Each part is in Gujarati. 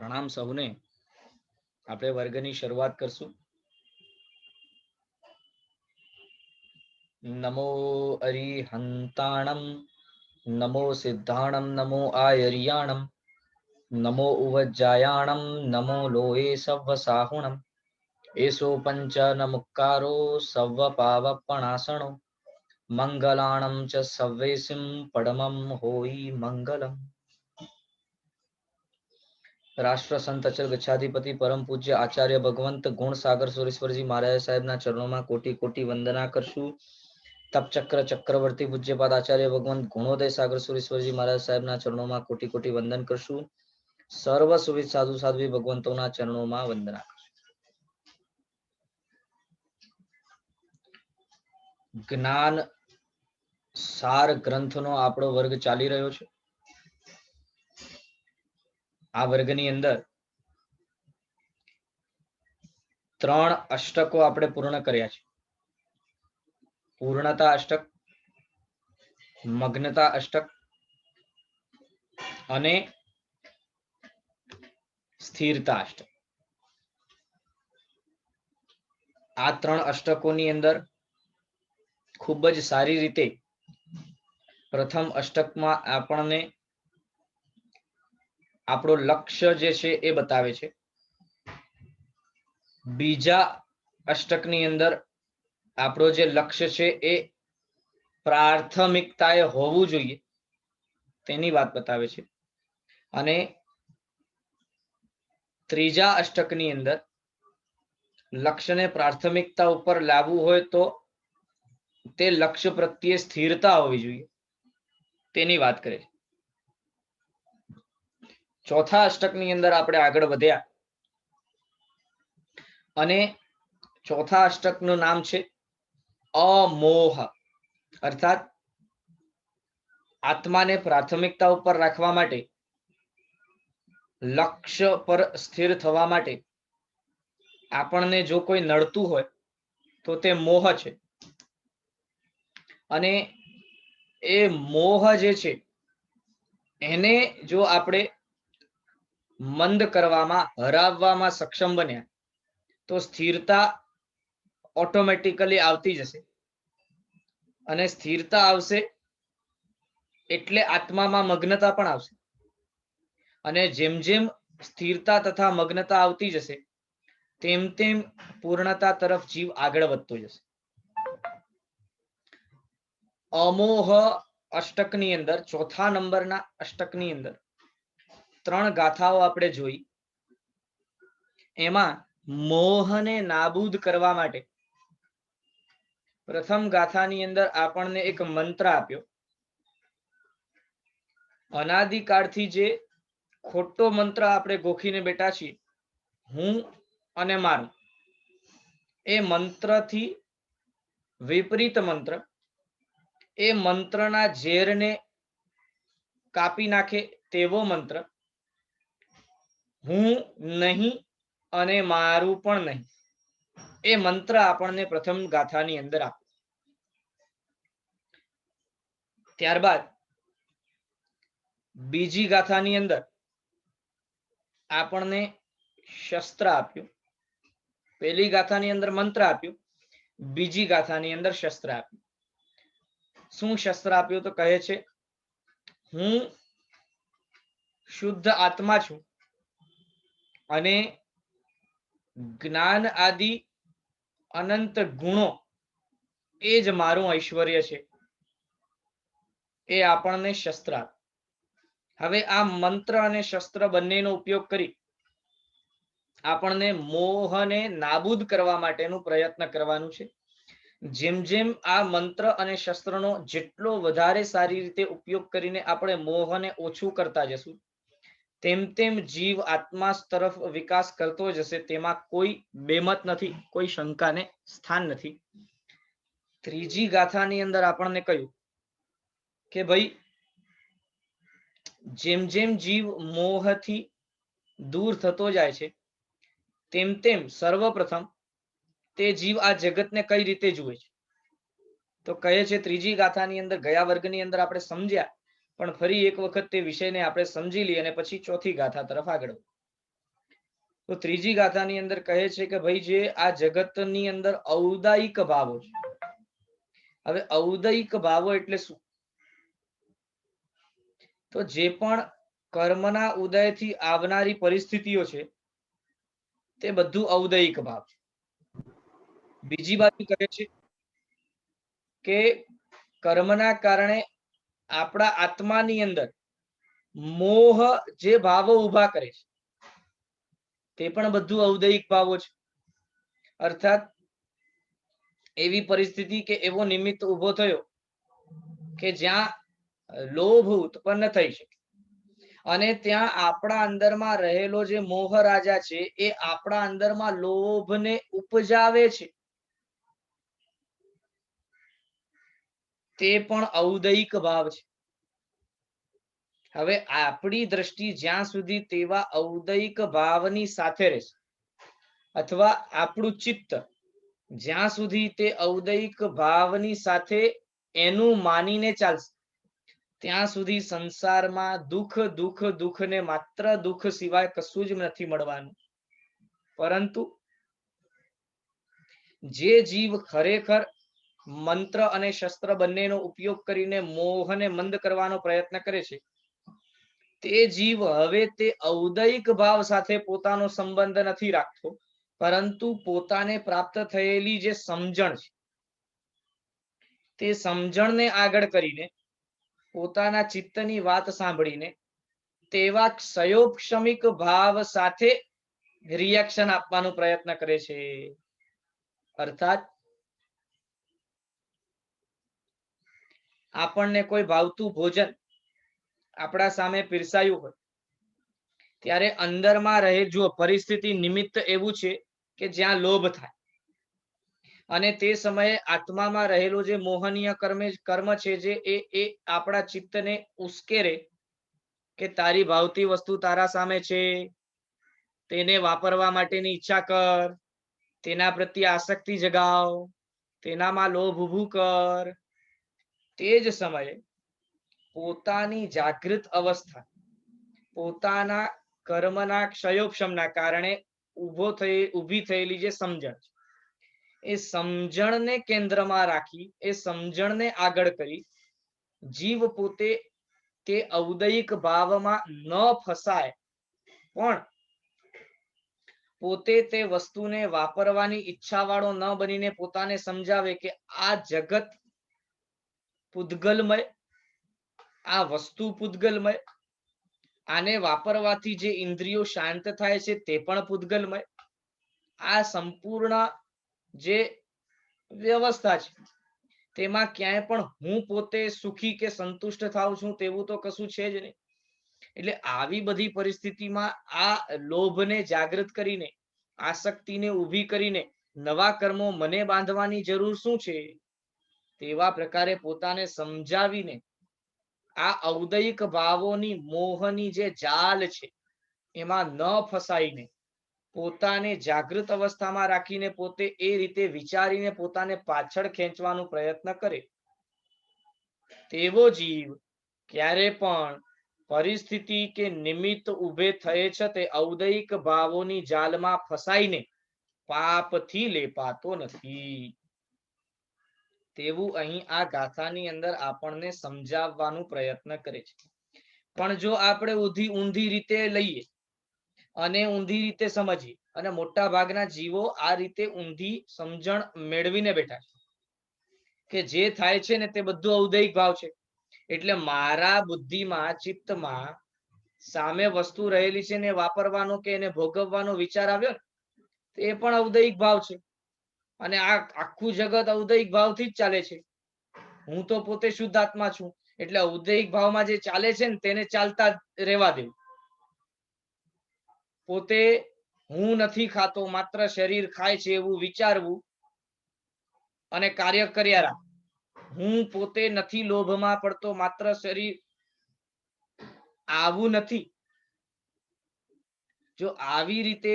પ્રણામ સૌને. આપણે વર્ગની શરૂઆત કરશું. નમો અરિહંતાણમ, નમો સિદ્ધાણમ, નમો આયર્યાણમ, નમો ઉવજ્જાયાણમ, નમો લોહે સવ્વ સાહુણમ, એસો પંચ નમુક્કારો સવ્વ પાવપણાસણો, મંગલાણમ ચ સવ્વેસિમ પડમમ હોઈ મંગલમ. રાષ્ટ્ર સંત અચલ ગચ્છાધિપતિ પરમ પૂજ્ય આચાર્ય ભગવંત ગુણસાગર સુરેશ્વરજી મહારાજ સાહેબના ચરણોમાં કોટી કોટી વંદના કરશું. તપચક્ર ચક્રવર્તી પૂજ્યપાદ આચાર્ય ભગવંત ગુણોદય સાગર સુરેશ્વરજી મહારાજ સાહેબના ચરણોમાં કોટી કોટી વંદન કરશું. સર્વ સુવિધ સાધુ સાધ્વી ભગવંતોના ચરણોમાં વંદના કરશું. જ્ઞાન સાર ગ્રંથનો આપણો વર્ગ ચાલી રહ્યો છે. આ વર્ગની અંદર 3 અષ્ટકો આપણે પૂર્ણ કર્યા છે. પૂર્ણતા અષ્ટક, મગ્નતા અષ્ટક અને સ્થિરતા અષ્ટક. આ 3 અષ્ટકોની અંદર ખૂબ જ સારી રીતે પ્રથમ અષ્ટકમાં આપણને આપણો લક્ષ્ય જે છે એ બતાવે છે. બીજા અષ્ટકની અંદર આપણો જે લક્ષ્ય છે એ પ્રાથમિકતાએ હોવું જોઈએ તેની વાત બતાવે છે. અને ત્રીજા અષ્ટકની અંદર લક્ષ્યને પ્રાથમિકતા ઉપર લાવવું હોય તો તે લક્ષ્ય પ્રત્યે સ્થિરતા હોવી જોઈએ તેની વાત કરે છે. ચોથા અષ્ટકની અંદર આપણે આગળ વધ્યા અને ચોથા અષ્ટકનું નામ છે અમોહ, અર્થાત આત્માને પ્રાથમિકતા ઉપર રાખવા માટે, લક્ષ્ય પર સ્થિર થવા માટે આપણને જો કોઈ નડતું હોય તો તે મોહ છે. અને એ મોહ જે છે એને જો આપણે મંદ કરવામાં, હરાવવામાં સક્ષમ બન્યા તો સ્થિરતા ઓટોમેટિકલી આવતી જશે. અને સ્થિરતા આવશે એટલે આત્મામાં મગ્નતા પણ આવશે. અને જેમ જેમ સ્થિરતા તથા મગ્નતા આવતી જશે તેમ તેમ પૂર્ણતા તરફ જીવ આગળ વધતો જશે. અમોહ અષ્ટકની અંદર, ચોથા નંબરના અષ્ટકની અંદર 3 ગાથાઓ આપણે જોઈ. એમાં મોહને નાબૂદ કરવા માટે પ્રથમ ગાથાની અંદર આપણને એક મંત્ર આપ્યો. અનાદિકાળથી જે ખોટો મંત્ર આપણે ગોખીને બેઠા છીએ, હું અને મારું, એ મંત્રથી વિપરીત મંત્ર, એ મંત્રના ઝેરને કાપી નાખે તેવો મંત્ર, હું નહીં અને મારું પણ નહીં, એ મંત્ર આપણને પ્રથમ ગાથાની અંદર આપ્યો. ત્યારબાદ બીજી ગાથાની અંદર આપણને શસ્ત્ર આપ્યું. પહેલી ગાથાની અંદર મંત્ર આપ્યું, બીજી ગાથાની અંદર શસ્ત્ર આપ્યું. શું શસ્ત્ર આપ્યું? તો કહે છે હું શુદ્ધ આત્મા છું અને જ્ઞાન આદિ અનંત ગુણો એ જ મારું ઐશ્વર્ય છે. એ આપણને શસ્ત્ર આપ્યું. હવે આ મંત્ર અને શસ્ત્ર બંનેનો ઉપયોગ કરી આપણને મોહને નાબૂદ કરવા માટેનું પ્રયત્ન કરવાનું છે. જેમ જેમ આ મંત્ર અને શસ્ત્રનો જેટલો વધારે સારી રીતે ઉપયોગ કરીને આપણે મોહને ઓછું કરતા જશું તેમ તેમ જીવ આત્મા તરફ વિકાસ કરતો જશે. તેમાં કોઈ બેમત નથી, કોઈ શંકાને સ્થાન નથી. ત્રીજી ગાથાની અંદર આપણને કહ્યું કે ભાઈ જેમ જેમ જીવ મોહથી દૂર થતો જાય છે તેમ તેમ સર્વપ્રથમ તે જીવ આ જગતને કઈ રીતે જુએ છે? તો કહે છે ત્રીજી ગાથાની અંદર, ગયા વર્ગની અંદર આપણે સમજ્યા, પણ ફરી એક વખત તે વિષયને આપણે સમજી લઈએ અને પછી ચોથી ગાથા તરફ આગળ. તો ત્રીજી ગાથાની અંદર કહે છે કે ભાઈ જે આ જગતની અંદર ઔદાયિક ભાવો છે. હવે ઔદયિક ભાવો એટલે શું? તો જે પણ કર્મના ઉદયથી આવનારી પરિસ્થિતિઓ છે તે બધું ઔદયિક ભાવ છે. બીજી બાજુ કહે છે કે કર્મના કારણે આપણા આત્માની અંદર મોહ જે ભાવો ઉભા કરે છે તે પણ બધું ઔદયિક ભાવો છે. અર્થાત એવી પરિસ્થિતિ કે એવો નિમિત્ત ઉભો થયો કે જ્યાં લોભ ઉત્પન્ન થઈ શકે અને ત્યાં આપણા અંદરમાં રહેલો જે મોહ રાજા છે એ આપણા અંદરમાં લોભને ઉપજાવે છે, તે પણ ઔદયિક ભાવ છે. હવે આપણી દ્રષ્ટિ જ્યાં સુધી તેવા ઔદયિક ભાવની સાથે રહેશે અથવા આપણું ચિત્ત જ્યાં સુધી તે ઔદયિક ભાવની સાથે એનું માનીને ચાલશે ત્યાં સુધી સંસારમાં દુઃખ દુઃખ દુઃખ ને માત્ર દુઃખ સિવાય કશું જ નથી મળવાનું. પરંતુ જે જીવ ખરેખર મંત્ર અને શસ્ત્ર બંનેનો ઉપયોગ કરીને મોહને મંદ કરવાનો પ્રયત્ન કરે છે તે જીવ હવે તે ઔદયિક ભાવ સાથે પોતાનો સંબંધ નથી રાખતો, પરંતુ પોતાને પ્રાપ્ત થયેલી જે સમજણ છે તે સમજણને આગળ કરીને પોતાના ચિત્તની વાત સાંભળીને તેવા ક્ષયોક્ષમિક ભાવ સાથે રિએક્શન આપવાનો પ્રયત્ન કરે છે. અર્થાત આપણને કોઈ ભાવતું ભોજન આપણા સામે પીરસાયું હોય ત્યારે અંદરમાં રહે જો પરિસ્થિતિ નિમિત્ત એવું છે કે જ્યાં લોભ થાય અને તે સમયે આત્મામાં રહેલો જે મોહનીય કર્મ છે જે એ આપણા ચિત્તને ઉશ્કેરે કે તારી ભાવતી વસ્તુ તારા સામે છે, તેને વાપરવા માટેની ઈચ્છા કર, તેના પ્રત્યે આસક્તિ જગાવ, તેનામાં લોભ ઊભું કર. તે જ સમયે પોતાની જાગૃત અવસ્થા પોતાના કર્મના ક્ષયોક્ષમના કારણે ઊભી થયેલી જે સમજણ એ સમજણને કેન્દ્રમાં રાખી એ સમજણને આગળ કરી જીવ પોતે તે ઔદયિક ભાવમાં ન ફસાય પણ પોતે તે વસ્તુને વાપરવાની ઈચ્છા વાળો ન બનીને પોતાને સમજાવે કે આ જગત પૂતગલમય, આ વસ્તુ પૂતગલમય, આને વાપરવાથી જે ઇન્દ્રિયો શાંત થાય છે તે પણ પૂતગલમય, આ સંપૂર્ણ જે વ્યવસ્થા છે તેમાં ક્યાંય પણ હું પોતે સુખી કે સંતુષ્ટ થાઉં છું તેવું તો કશું છે જ નહીં. એટલે આવી બધી પરિસ્થિતિમાં આ લોભને જાગૃત કરીને આસક્તિને ઊભી કરીને નવા કર્મો મને બાંધવાની જરૂર શું છે, તેવા પ્રકારે પોતાને સમજાવીને આ ઔદયિક ભાવોની મોહની જે જાલ છે એમાં ન ફસાઈને પોતાને જાગૃત અવસ્થામાં રાખીને પોતે એ રીતે વિચારીને પોતાને પાછળ ખેંચવાનો પ્રયત્ન કરે તેવો જીવ ક્યારે પણ પરિસ્થિતિ કે નિમિત્ત ઉભે થયે છે તે ઔદયિક ભાવોની જાલમાં ફસાઈને પાપથી લેપાતો નથી. તેવું અહીં આ ગાથાની અંદર આપણને સમજાવવાનો પ્રયત્ન કરે છે. પણ જો આપણે ઊંધી રીતે લઈએ અને ઊંધી રીતે સમજીએ અને મોટા ભાગના જીવો આ રીતે ઊંધી સમજણ મેળવીને બેઠા છે કે જે થાય છે ને તે બધું ઔદયિક ભાવ છે, એટલે મારા બુદ્ધિમાં ચિત્તમાં સામે વસ્તુ રહેલી છે ને વાપરવાનો કે એને ભોગવવાનો વિચાર આવ્યો ને તે પણ ઔદયિક ભાવ છે અને આ આખું જગત ઔદયિક ભાવથી જ ચાલે છે. હું તો પોતે શુદ્ધ આત્મા છું એટલે ઔદયિક ભાવમાં જે ચાલે છે ને તેને ચાલતા રહેવા દેવું. પોતે હું નથી ખાતો માત્ર શરીર ખાય છે એવું વિચારવું અને કાર્ય કર્યા રાખ. હું પોતે નથી લોભમાં પડતો માત્ર શરીર આવું નથી. જો આવી રીતે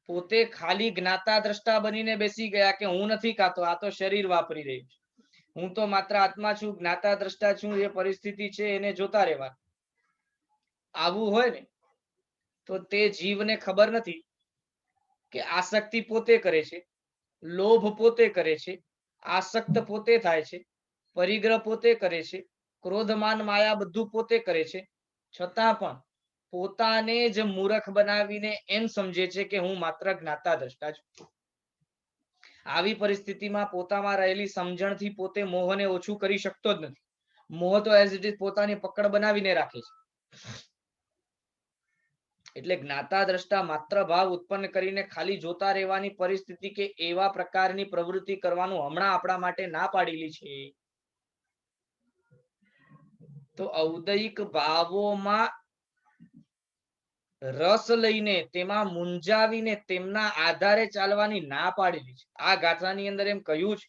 પોતે ખાલી જ્ઞાતા દ્રષ્ટા બનીને બેસી ગયા કે હું નથી ખાતો આ તો શરીર વાપરી રહ્યું છે, હું તો માત્ર આત્મા છું જ્ઞાતા દ્રષ્ટા છું, એ પરિસ્થિતિ છે એને જોતા રહેવા, આવું હોય ને તો તે જીવને ખબર નથી કે આસક્તિ પોતે કરે છે, લોભ પોતે કરે છે, આસક્ત પોતે થાય છે, પરિગ્રહ પોતે કરે છે, ક્રોધમાન માયા બધું પોતે કરે છે, છતાં પણ પોતાને જ મૂર્ખ બનાવીને એમ સમજે છે કે હું માત્ર જ્ઞાતા દ્રષ્ટા છું. આવી પરિસ્થિતિમાં પોતામાં રહેલી સમજણથી પોતે મોહને ઓછું કરી શકતો જ નથી. મોહ તો એઝ ઇટ ઇઝ પોતાની પકડ બનાવીને રાખે છે. એટલે જ્ઞાતા દ્રષ્ટા માત્ર ભાવ ઉત્પન્ન કરીને ખાલી જોતા રહેવાની પરિસ્થિતિ કે એવા પ્રકારની પ્રવૃત્તિ કરવાનું હમણાં આપણા માટે ના પાડેલી છે. તો ઔદયિક ભાવોમાં રસ લઈને તેમાં મૂંઝાવીને તેમના આધારે ચાલવાની ના પાડેલી છે. આ ગાથાની અંદર એમ કહ્યું છે,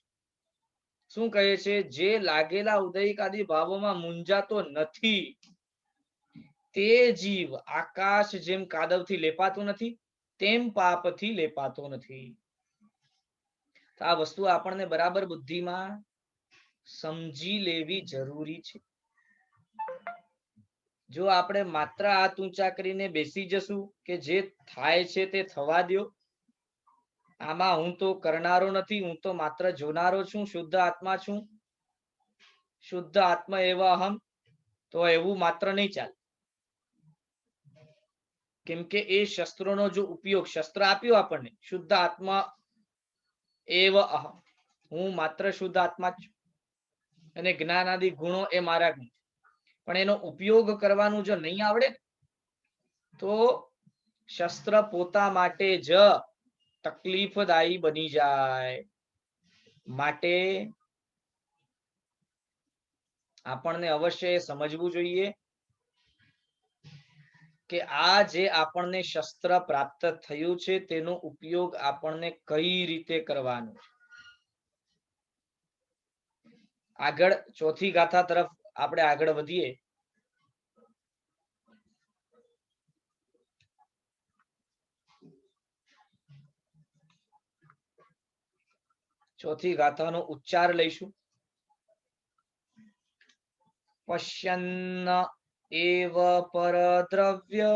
શું કહે છે? જે લાગેલા ઉદયિક આદિ ભાવોમાં મૂંઝાતો નથી તે જીવ આકાશ જેમ કાદવથી લેપાતું નથી તેમ પાપથી લેપાતો નથી. તો આ વસ્તુ આપણને બરાબર બુદ્ધિમાં સમજી લેવી જરૂરી છે. જો આપણે માત્ર હાથ ઊંચા કરીને બેસી જશું કે જે થાય છે તે થવા દો, આમાં હું તો કરનારો નથી, હું તો માત્ર જોનારો છું, શુદ્ધ આત્મા છું, શુદ્ધ આત્મા એવા અહમ, તો એવું માત્ર નહીં ચાલે. કેમ કે એ શસ્ત્રોનો જો ઉપયોગ, શસ્ત્ર આપ્યો આપણને શુદ્ધ આત્મા એવ અહમ, હું માત્ર શુદ્ધ આત્મા જ છું અને જ્ઞાન આદિ ગુણો એ મારા ગુણ, પણ એનો ઉપયોગ કરવાનું જો નહીં આવડે તો શસ્ત્ર પોતા માટે જ તકલીફદાયી બની જાય. માટે આપણને અવશ્ય સમજવું જોઈએ કે આ જે આપણને શસ્ત્ર પ્રાપ્ત થયું છે તેનો ઉપયોગ આપણને કઈ રીતે કરવાનો છે. આગળ ચોથી ગાથા તરફ આપણે આગળ વધીએ. ચોથી ગાથાનો ઉચ્ચાર લઈશું. પશ્યન્ન એવ પરદ્રવ્ય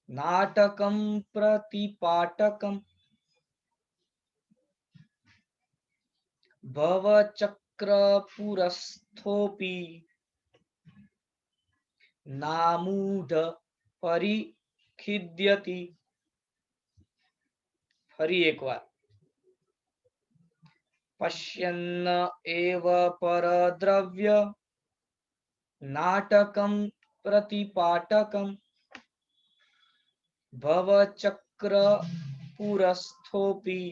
નાટકમ પ્રતિપાટકમ ભવચક્ર પુરસ્થોપી નામૂઢ પરિખિદ્યતિ. ફરી એકવાર. પશ્યન્ન એવ પરદ્રવ્ય નાટકમ પ્રતિપાટકમ ભવચક્ર પુરસ્થોપી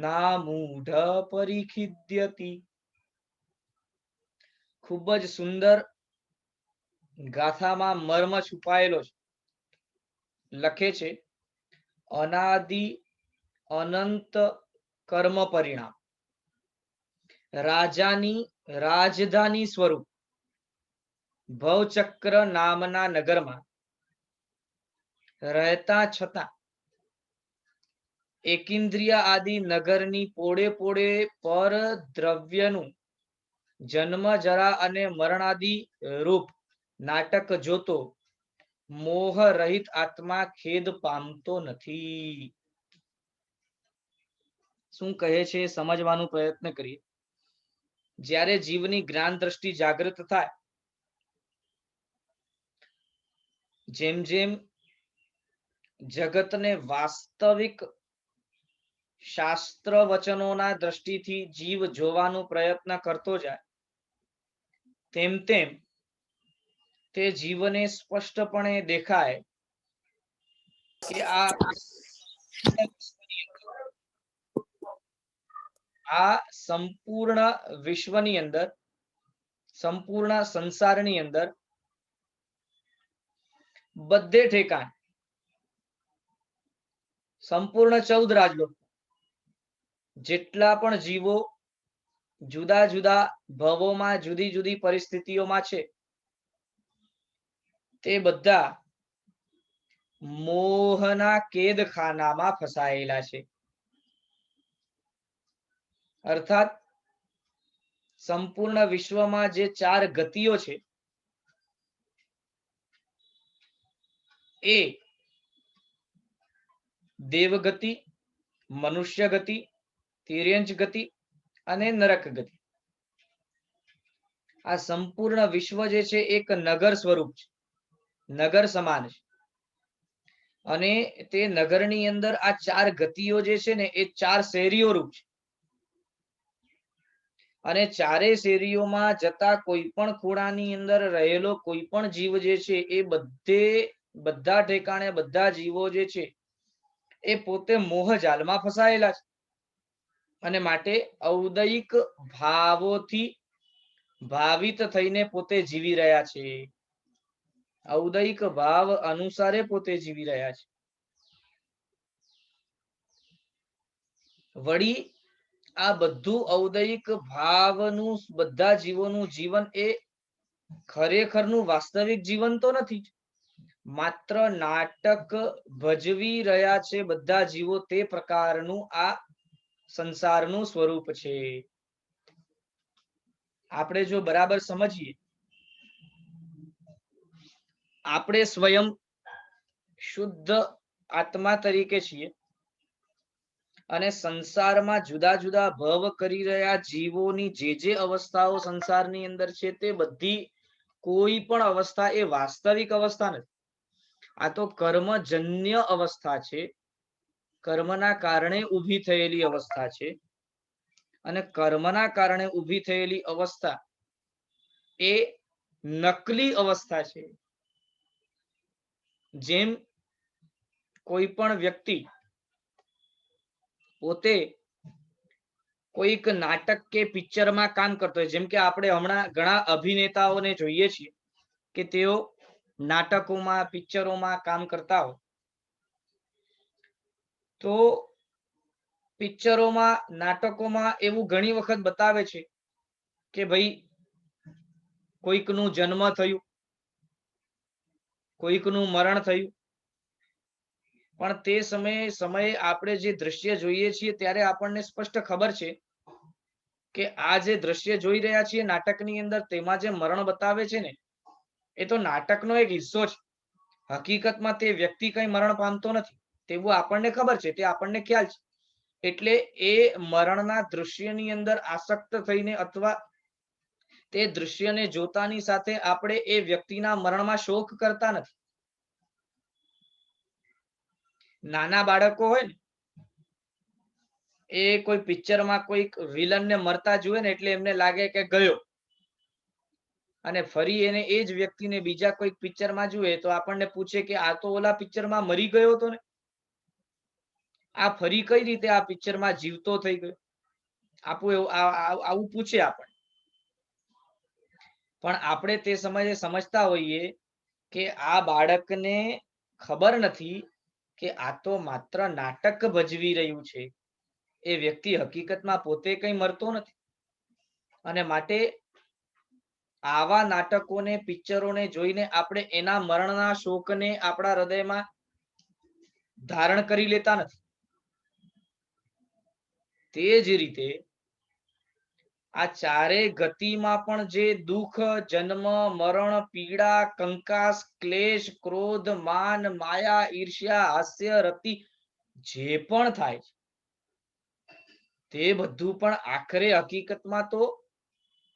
નામૂઢ પરિખિદ્યતિ. ખૂબ જ સુંદર ગાથામાં મર્મ છુપાયેલો છે. લખે છે, અનાદિ અનંત કર્મ પરિણામ રાજાની રાજધાની સ્વરૂપ ભવચક્ર નામના નગરમાં રહેતા છતાં એકેન્દ્રિય આદિ નગરની પોળે પોળે પર દ્રવ્યનું જન્મ જરા અને મરણાદિ રૂપ નાટક જોતો મોહ રહિત આત્મા ખેદ પામતો નથી. શું કહે છે સમજવાનો પ્રયત્ન કરીએ. જ્યારે જીવની જ્ઞાન દ્રષ્ટિ જાગૃત થાય, જેમ જેમ જગતને વાસ્તવિક શાસ્ત્ર વચનોના દ્રષ્ટિથી જીવ જોવાનો પ્રયત્ન કરતો જાય, તેમ તેમ તે જીવને સ્પષ્ટપણે દેખાય કે આ સંપૂર્ણ વિશ્વની અંદર, સંપૂર્ણ સંસારની અંદર બધે ઠેકાણ સંપૂર્ણ 14 રાજલોક જેટલા પણ જીવો જુદા જુદા ભવોમાં જુદી જુદી પરિસ્થિતિઓમાં છે, તે બધા મોહના કેદખાનામાં ફસાયેલા છે. અર્થાત સંપૂર્ણ વિશ્વમાં જે 4 ગતિઓ છે એ દેવગતિ, મનુષ્ય ગતિ, તિર્યંચ ગતિ અને નરક ગતિ. આ સંપૂર્ણ વિશ્વ જે છે એક નગર સ્વરૂપ છે, નગર સમાન છે. અને તે નગરની અંદર આ ચાર ગતિઓ જે છે ને એ ચાર શેરીઓ રૂપ છે. અને ચારે શેરીઓમાં જતા કોઈ પણ ખૂણાની અંદર રહેલો કોઈ પણ જીવ જે છે એ બધા ઠેકાણે બધા જીવો જે છે એ પોતે મોહ જાલમાં ફસાયેલા છે. અને માટે ઔદયિક ભાવોથી ભાવિત થઈને પોતે જીવી રહ્યા છે. ઔદયિક ભાવ અનુસારે પોતે જીવી રહ્યા છે. વળી આ બધું ઔદયિક ભાવનું બધા જીવોનું જીવન એ ખરેખરનું વાસ્તવિક જીવન તો નથી. માત્ર નાટક ભજવી રહ્યા છે બધા જીવો, તે પ્રકારનું આ સંસારનું સ્વરૂપ છે. આપણે જો બરાબર સમજીએ, આપણે સ્વયં શુદ્ધ આત્મા તરીકે છીએ અને સંસારમાં જુદા જુદા ભવ કરી રહ્યા જીવોની જે અવસ્થાઓ સંસારની અંદર છે તે બધી કોઈ પણ અવસ્થા એ વાસ્તવિક અવસ્થા નથી. આ તો કર્મજન્ય અવસ્થા છે, કર્મના કારણે ઊભી થયેલી અવસ્થા છે. અને કર્મના કારણે ઊભી થયેલી અવસ્થા એ નકલી અવસ્થા છે. જેમ કોઈ પણ વ્યક્તિ પોતે કોઈક નાટક કે પિક્ચરમાં કામ કરતો હોય, જેમ કે આપણે હમણાં ઘણા અભિનેતાઓને જોઈએ છીએ કે તેઓ નાટકોમાં, પિક્ચરોમાં કામ કરતા હોય, તો પિક્ચરોમાં, નાટકોમાં એવું ઘણી વખત બતાવે છે કે ભાઈ કોઈકનું જન્મ થયું, કોઈકનું મરણ થયું, પણ તે સમયે આપણે જે દ્રશ્ય જોઈએ છીએ ત્યારે આપણને સ્પષ્ટ ખબર છે કે આ જે દ્રશ્ય જોઈ રહ્યા છીએ નાટકની અંદર, તેમાં જે મરણ બતાવે છે ને એ તો નાટકનો એક હિસ્સો છે. હકીકતમાં તે વ્યક્તિ કઈ મરણ પામતો નથી તેવું આપણને ખબર છે, તે આપણને ખ્યાલ છે. એટલે એ મરણના દૃશ્યની અંદર આસક્ત થઈને અથવા તે દૃશ્યને જોતાની સાથે આપણે એ વ્યક્તિના મરણમાં શોક કરતા નથી. નાના બાળકો હોય ને, એ કોઈ પિક્ચરમાં કોઈક વિલનને મરતા જુએ ને એટલે એમને લાગે કે ગયો, અને ફરી એને એ જ વ્યક્તિને બીજા કોઈક પિક્ચરમાં જુએ તો આપણને પૂછે કે આ તો ઓલા પિક્ચરમાં મરી ગયો હતો ને, આ ફરી કઈ રીતે આ પિક્ચરમાં જીવતો થઈ ગયો? આવું પૂછે આપણે. પણ આપણે તે સમયે સમજતા હોઈએ કે આ બાળકને ખબર નથી કે આ તો માત્ર નાટક ભજવી રહ્યું છે. એ વ્યક્તિ હકીકતમાં પોતે કઈ મરતો નથી. અને માટે આવા નાટકોને, પિક્ચરોને જોઈને આપણે એના મરણના શોકને આપણા હૃદયમાં ધારણ કરી લેતા નથી. તે જ રીતે આ ચારે ગતિમાં પણ જે દુઃખ, જન્મ, મરણ, પીડા, કંકાસ, ક્લેશ, ક્રોધ, માન, માયા, ઈર્ષ્યા, હાસ્ય, રતિ જે પણ થાય છે તે બધું પણ આખરે હકીકતમાં તો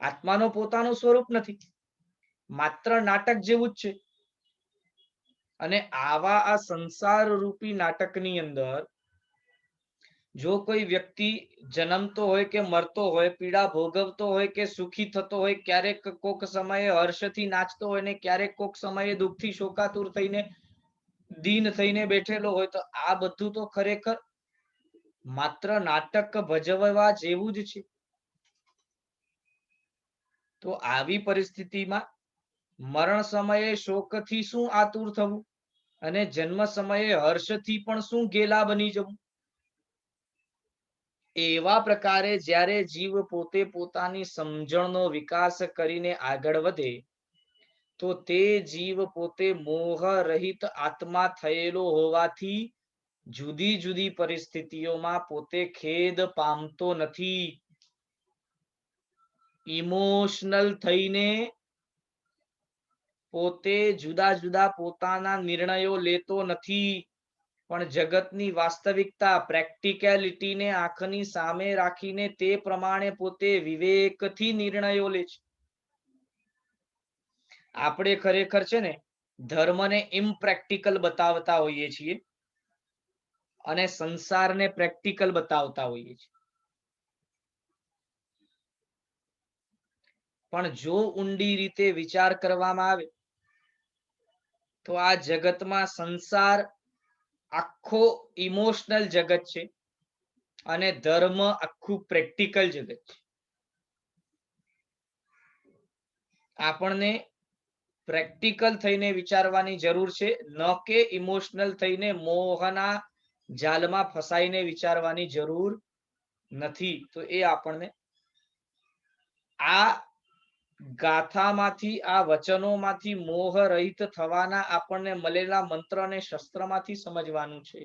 આત્માનું પોતાનું સ્વરૂપ નથી, માત્ર નાટક જેવું જ છે. અને આવા આ સંસાર રૂપી નાટકની અંદર જો કોઈ વ્યક્તિ જન્મતો હોય કે મરતો હોય, પીડા ભોગવતો હોય કે સુખી થતો હોય, ક્યારેક કોક સમયે હર્ષથી નાચતો હોય ને ક્યારેક કોક સમયે દુઃખથી શોકાતુર થઈને દીન થઈને બેઠેલો હોય, તો આ બધું તો ખરેખર માત્ર નાટક ભજવવા જેવું જ છે. તો આવી પરિસ્થિતિમાં મરણ સમયે શોકથી શું આતુર થવું અને જન્મ સમયે હર્ષથી પણ શું ગેલા બની જવું? એવા પ્રકારે જ્યારે જીવ પોતે પોતાની સમજણનો વિકાસ કરીને આગળ વધે તો તે જીવ પોતે મોહ રહિત આત્મા થયેલો હોવાથી જુદી જુદી પરિસ્થિતિઓમાં પોતે ખેદ પામતો નથી. ઇમોશનલ થઈને પોતે જુદા જુદા પોતાના નિર્ણયો લેતો નથી, પણ જગતની વાસ્તવિકતા પ્રેક્ટિકેલિટીને આંખની સામે રાખીને તે પ્રમાણે પોતે વિવેકથી નિર્ણયો લે છે. આપણે ખરેખર છે ને ધર્મને ઇમ્પ્રેક્ટિકલ બતાવતા હોઈએ છીએ અને સંસારને પ્રેક્ટિકલ બતાવતા હોઈએ છીએ. પણ જો ઊંડી રીતે વિચાર કરવામાં આવે તો આ જગતમાં સંસાર આખો ઇમોશનલ જગત છે અને ધર્મ આખું પ્રેક્ટિકલ જગત છે. આપણને પ્રેક્ટિકલ થઈને વિચારવાની જરૂર છે, ન કે ઇમોશનલ થઈને મોહના જાલમાં ફસાઈને વિચારવાની જરૂર નથી. તો એ આપણને આ ગાથામાંથી, આ વચનોમાંથી મોહ રહિત થવાના આપણને મળેલા મંત્ર અને શસ્ત્રમાંથી સમજવાનું છે.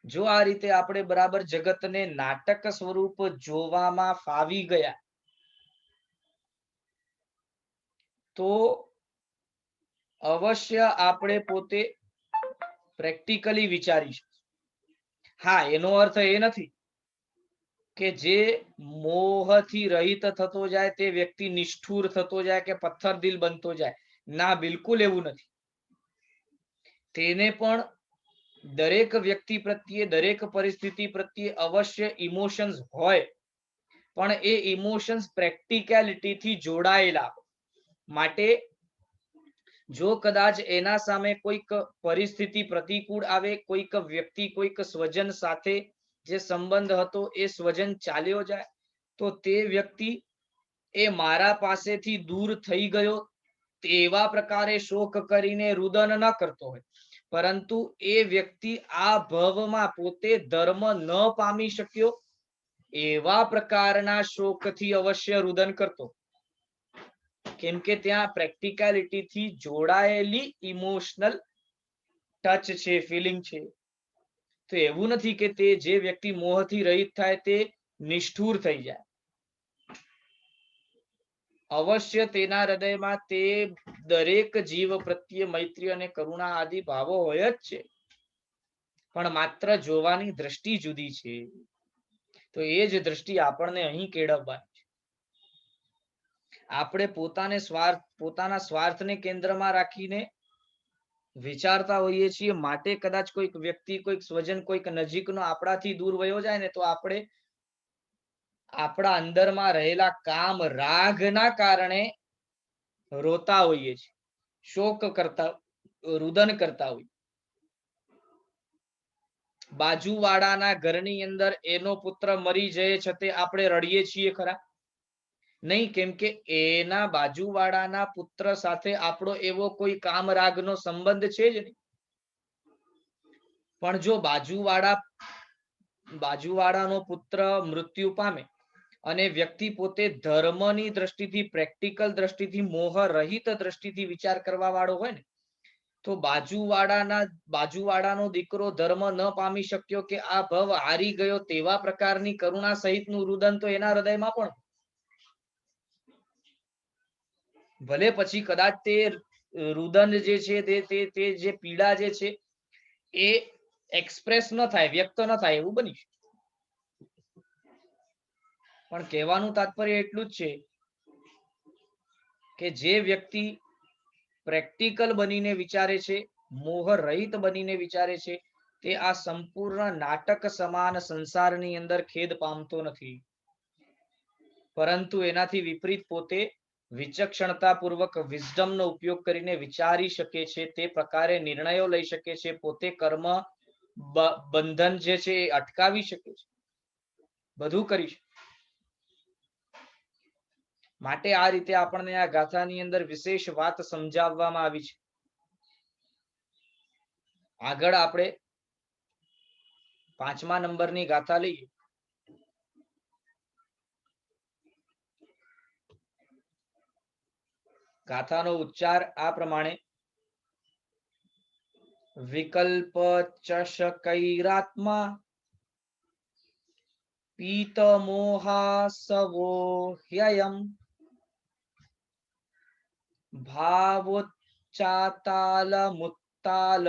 જો આ રીતે આપણે બરાબર જગતને નાટક સ્વરૂપ જોવામાં ફાવી ગયા તો અવશ્ય આપણે પોતે પ્રેક્ટિકલી વિચારીશું. હા, એનો અર્થ એ નથી કે જે મોહથી રહિત થતો જાય તે વ્યક્તિ નિષ્ઠુર થતો જાય કે પથ્થર દિલ બનતો જાય. ના, બિલકુલ એવું નથી. તેને પણ દરેક વ્યક્તિ પ્રત્યે, દરેક પરિસ્થિતિ પ્રત્યે અવશ્ય ઇમોશન્સ હોય, પણ એ ઇમોશન્સ પ્રેક્ટિકેલિટીથી જોડાયેલા. માટે જો કદાચ એના સામે કોઈક પરિસ્થિતિ પ્રતિકૂળ આવે, કોઈક વ્યક્તિ, કોઈક સ્વજન સાથે જે સંબંધ હતો એ સ્વજન ચાલ્યો જાય, તો તે વ્યક્તિ એ મારા પાસેથી દૂર થઈ ગયો તેવા પ્રકારે શોક કરીને રુદન ન કરતો હોય, પરંતુ એ વ્યક્તિ આ ભવમાં પોતે ધર્મ ન પામી શક્યો એવા પ્રકારના શોકથી અવશ્ય રુદન કરતો. કેમ કે ત્યાં પ્રેક્ટિકાલિટીથી જોડાયેલી ઇમોશનલ ટચ છે, ફિલિંગ છે. તો એવું નથી કે તે જે વ્યક્તિ મોહથી રહિત થાય તે નિષ્ઠુર થઈ જાય. અવશ્ય તેના હૃદયમાં તે દરેક જીવ પ્રત્યે મૈત્રી અને કરુણા આદિ ભાવો હોય જ છે, પણ માત્ર જોવાની દ્રષ્ટિ જુદી છે. તો એ જ દ્રષ્ટિ આપણને અહીં કેળવવાની છે. આપણે પોતાના સ્વાર્થને કેન્દ્રમાં રાખીને વિચારતા હોઈએ છીએ, માટે કદાચ કોઈક વ્યક્તિ, કોઈક સ્વજન, કોઈક નજીકનો આપણાથી દૂર વયો જાય ને તો આપણે આપણા અંદરમાં રહેલા કામ રાગના કારણે રોતા હોઈએ છીએ, શોક કરતા, રુદન કરતા હોઈએ. બાજુવાળાના ઘરની અંદર એનો પુત્ર મરી જાય છતે આપણે રડીએ છીએ ખરા? નહીં, કેમ કે એના બાજુવાળાના પુત્ર સાથે આપણો એવો કોઈ કામ રાગનો સંબંધ છે જ નહીં. પણ જો બાજુવાળાનો પુત્ર મૃત્યુ પામે અને વ્યક્તિ પોતે ધર્મની દ્રષ્ટિથી, પ્રેક્ટિકલ દ્રષ્ટિથી, મોહ રહિત દ્રષ્ટિથી વિચાર કરવા વાળો હોય ને, તો બાજુવાળાનો દીકરો ધર્મ ન પામી શક્યો કે આ ભવ હારી ગયો તેવા પ્રકારની કરુણા સહિતનું રુદન તો એના હૃદયમાં પણ. ભલે પછી કદાચ તે રુદન જે છે, તે જે પીડા જે છે એ એક્સપ્રેસ ન થાય, વ્યક્ત ન થાય, એવું બની શકે. પણ કહેવાનું તાત્પર્ય એટલું જ છે કે જે વ્યક્તિ પ્રેક્ટિકલ બનીને વિચારે છે, મોહ રહિત બનીને વિચારે છે, તે આ સંપૂર્ણ નાટક સમાન સંસારની અંદર ખેદ પામતો નથી, પરંતુ એનાથી વિપરીત પોતે વિચક્ષણતા પૂર્વક વિઝડમનો ઉપયોગ કરીને વિચારી શકે છે, તે પ્રકારે નિર્ણયો લઈ શકે છે, પોતે કર્મ બંધન જે છે એ અટકાવી શકે છે, બધું કરી શકે. માટે આ રીતે આપણને આ ગાથાની અંદર વિશેષ વાત સમજાવવામાં આવી છે. આગળ આપણે 5મા નંબરની ગાથા લઈએ. ગાથાનો ઉચ્ચાર આ પ્રમાણે: વિકલ્પ ચષકૈરાત્મા પીત મોહાસવો હ્યયમ ભાવોચ્ચાતાલ મુત્તાલ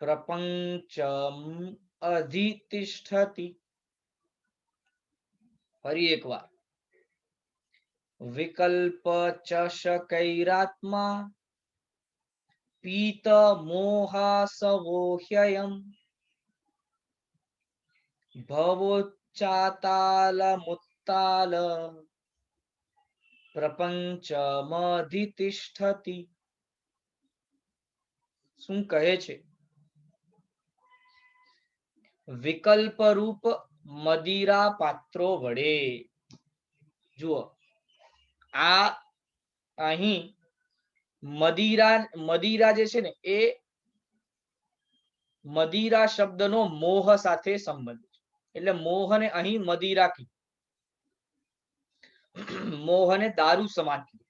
પ્રપંચમ અધિતિષ્ઠતિ. ફરી એકવાર. વિકલ્પ ચષકૈરાત્મા પીત મોહાસવોહ્યયમ ભવોચ્ચાતાલ મુત્તાલ પ્રપંચમધિતિષ્ઠતિ. શું કહે છે? વિકલ્પ રૂપ મદિરા પાત્રો વડે. જુઓ, આ અહીં મદિરા જે છે ને એ મદિરા શબ્દનો મોહ સાથે સંબંધ છે. એટલે મોહને અહીં મદિરા કીધું. મોહને દારૂ સમાન કીધું.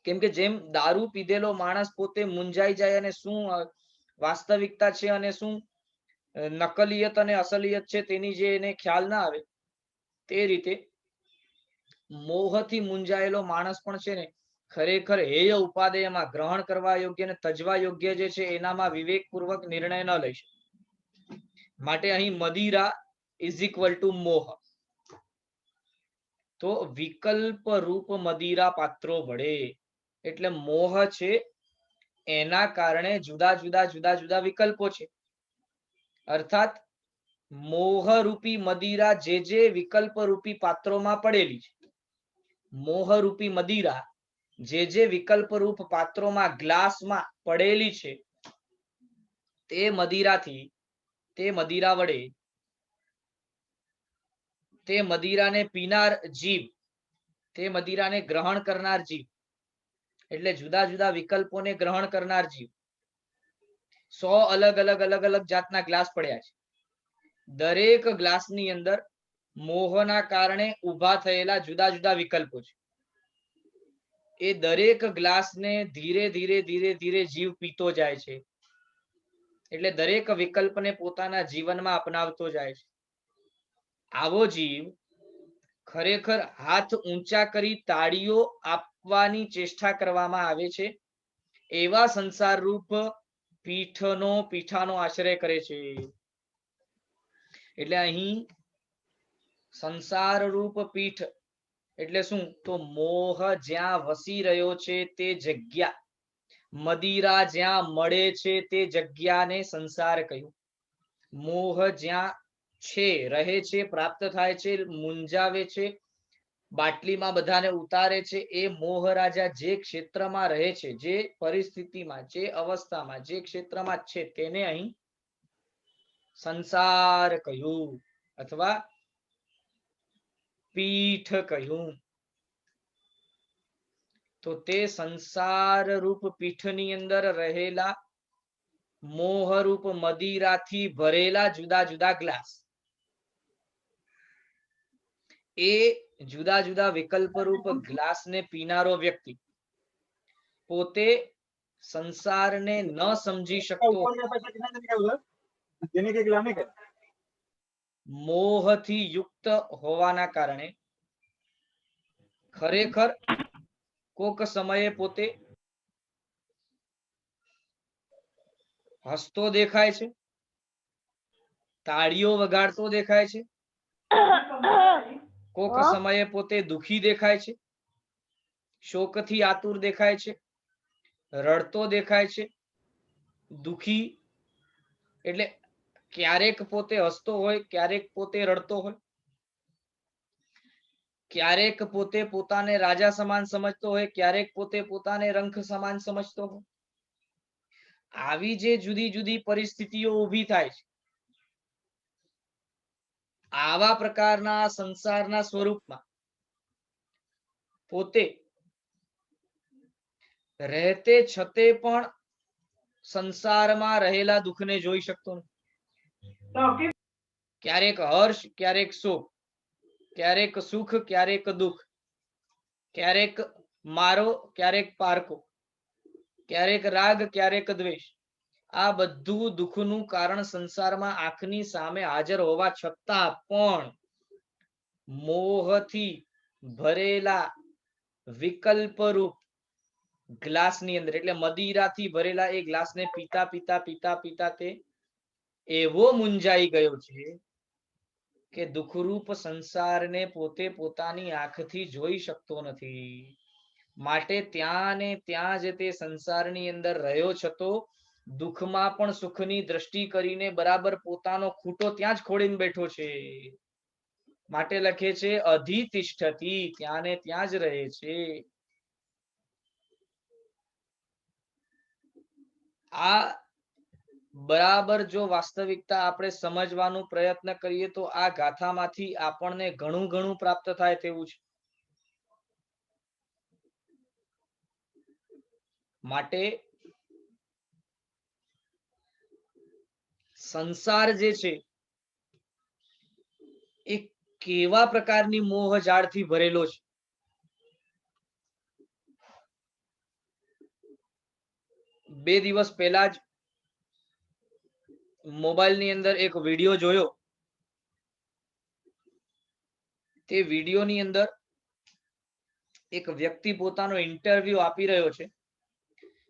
કેમ કે જેમ દારૂ પીધેલો માણસ પોતે મૂંઝાઈ જાય અને શું વાસ્તવિકતા છે અને શું નકલિયત અને અસલિયત છે તેની જે એને ખ્યાલ ના આવે, તે રીતે મોહથી મૂંઝાયેલો માણસ પણ છે ને ખરેખર હેય ઉપાદેયમાં ગ્રહણ કરવા યોગ્ય અને તજવા યોગ્ય જે છે એનામાં વિવેકપૂર્વક નિર્ણય ન લઈ શકે. માટે અહીં મદિરા ઇઝ ઇક્વલ ટુ મોહ. તો વિકલ્પ રૂપ મદિરા પાત્રો વડે એટલે મોહ છે એના કારણે જુદા જુદા વિકલ્પો છે. અર્થાત મોહરૂપી મદિરા જે વિકલ્પ રૂપી પાત્રોમાં પડેલી છે, મોહરૂપી મદિરા જે વિકલ્પ રૂપ પાત્રોમાં ગ્લાસમાં પડેલી છે, તે મદિરા વડે તે મદિરાને પીનાર જીવ, તે મદિરાને ગ્રહણ કરનાર જીવ એટલે જુદા જુદા વિકલ્પોને ગ્રહણ કરનાર જીવ 100 અલગ અલગ જાતના ગ્લાસ પડ્યા છે. દરેક ગ્લાસની અંદર મોહના કારણે ઉભા થયેલા જુદા જુદા વિકલ્પો છે. એ દરેક ગ્લાસને ધીરે ધીરે જીવ પીતો જાય છે. એટલે દરેક વિકલ્પને પોતાના જીવનમાં અપનાવતો જાય છે. આવો જીવ ખરેખર હાથ ઊંચા કરી તાળીઓ આપવાની ચેષ્ટા કરવામાં આવે છે એવા સંસાર રૂપ પીઠાનો આશ્રય કરે છે. એટલે અહીં સંસાર રૂપ પીઠ એટલે શું? તો મોહ જ્યાં વસી રહ્યો છે તે જગ્યા, મદિરા જ્યાં મળે છે તે જગ્યાને સંસાર કહ્યું. મોહ જ્યાં છે, રહે છે, પ્રાપ્ત થાય છે, મૂંઝાવે છે, બાટલીમાં બધાને ઉતારે છે, એ મોહ રાજા જે ક્ષેત્રમાં રહે છે, જે પરિસ્થિતિમાં, જે અવસ્થામાં, જે ક્ષેત્રમાં છે તેને અહીં સંસાર કહ્યું અથવા પીઠ કહ્યું. તો તે સંસાર રૂપ પીઠની અંદર રહેલા મોહરૂપ મદિરાથી ભરેલા જુદા જુદા ગ્લાસ, એ જુદા જુદા વિકલ્પ રૂપ ગ્લાસને પીનારો વ્યક્તિ પોતે સંસારને ન સમજી શકતો મોહથી યુક્ત હોવાના કારણે ખરેખર કોક સમયે પોતે હસતો દેખાય છે, તાળીઓ વગાડતો દેખાય છે, કોક સમયે પોતે દુખી દેખાય છે, શોકથી આતુર દેખાય છે, રડતો દેખાય છે. દુખી એટલે ક્યારેક પોતે હસતો હોય, ક્યારેક પોતે રડતો હોય, ક્યારેક પોતે પોતાને રાજા સમાન સમજતો હોય, ક્યારેક પોતે પોતાને રંખ સમાન સમજતો હોય. આવી જે જુદી જુદી પરિસ્થિતિઓ ઊભી થાય છે, આવા પ્રકારના સંસારના સ્વરૂપમાં પોતે રહેતે છતે પણ સંસારમાં રહેલા દુઃખને જોઈ શકતો નથી. ક્યારેક હર્ષ, ક્યારેક શોક, ક્યારેક સુખ, ક્યારેક દુઃખ, ક્યારેક મારો, ક્યારેક પારકો, ક્યારેક રાગ, ક્યારેક દ્વેષ. આ બધું દુઃખનું કારણ સંસારમાં આંખની સામે હાજર હોવા છતાં પણ મોહથી ભરેલા વિકલ્પ રૂપ ગ્લાસની અંદર, એટલે મદિરાથી ભરેલા એ ગ્લાસને પીતા પીતા પીતા પીતા તે એવો મુંજાઈ ગયો છે કે દુઃખરૂપ સંસારને પોતે પોતાની આંખથી જોઈ શકતો નથી. માટે ત્યાં ને ત્યાં જ તે સંસારની અંદર રહ્યો છતો દુઃખમાં પણ સુખની દ્રષ્ટિ કરીને બરાબર પોતાનો ખૂટો ત્યાં જ ખોડીને બેઠો છે. માટે લખે છે અધિતિષ્ઠતી, ત્યાં ને ત્યાં જ રહે છે. આ બરાબર જો વાસ્તવિકતા આપણે સમજવાનો પ્રયત્ન કરીએ તો આ ગાથામાંથી આપણને ઘણું ઘણું પ્રાપ્ત થાય તેવું છે. માટે સંસાર જે છે એ કેવા પ્રકારની મોહ જાળથી ભરેલો છે. બે દિવસ પહેલા જ મોબાઈલની અંદર એક વિડીયો જોયો. તે વિડીયોની અંદર એક વ્યક્તિ પોતાનો ઇન્ટરવ્યુ આપી રહ્યો છે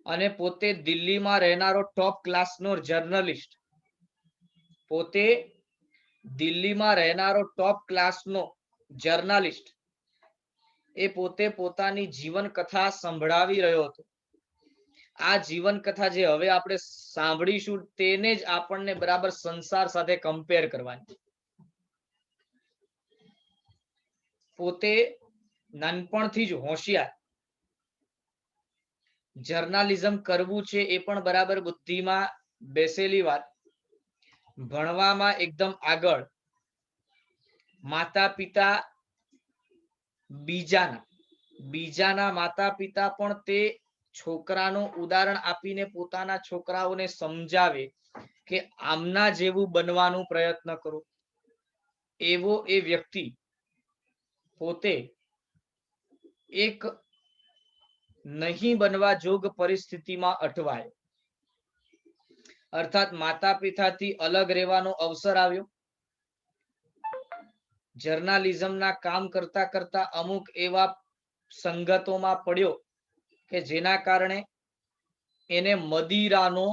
અને પોતે દિલ્હીમાં રહેનારો ટોપ ક્લાસનો જર્નલિસ્ટ, પોતે દિલ્હીમાં રહેનારો ટોપ ક્લાસનો જર્નલિસ્ટ એ પોતે પોતાની જીવન કથા સંભળાવી રહ્યો હતો. આ જીવન કથા જે હવે આપણે સાંભળીશું તેને જ આપણને બરાબર સંસાર સાથે કમ્પેર કરવાની. પોતે નાનપણથી જ હોશિયાર, જર્નાલિઝમ કરવું છે એ પણ બરાબર બુદ્ધિમાં બેસેલી વાત, ભણવામાં એકદમ આગળ, માતા પિતા બીજાના માતા પિતા પણ તે છોકરાનું ઉદાહરણ આપીને પોતાના છોકરાઓને સમજાવે કે આમના જેવું બનવાનું પ્રયત્ન કરો. એવો એ વ્યક્તિ પોતે એક નહીં બનવા જોગ પરિસ્થિતિમાં અટવાય, અર્થાત માતા પિતાથી અલગ રહેવાનો અવસર આવ્યો. જર્નાલિઝમના કામ કરતા કરતા અમુક એવા સંગતોમાં પડ્યો કે જેના કારણે એને મદિરાનો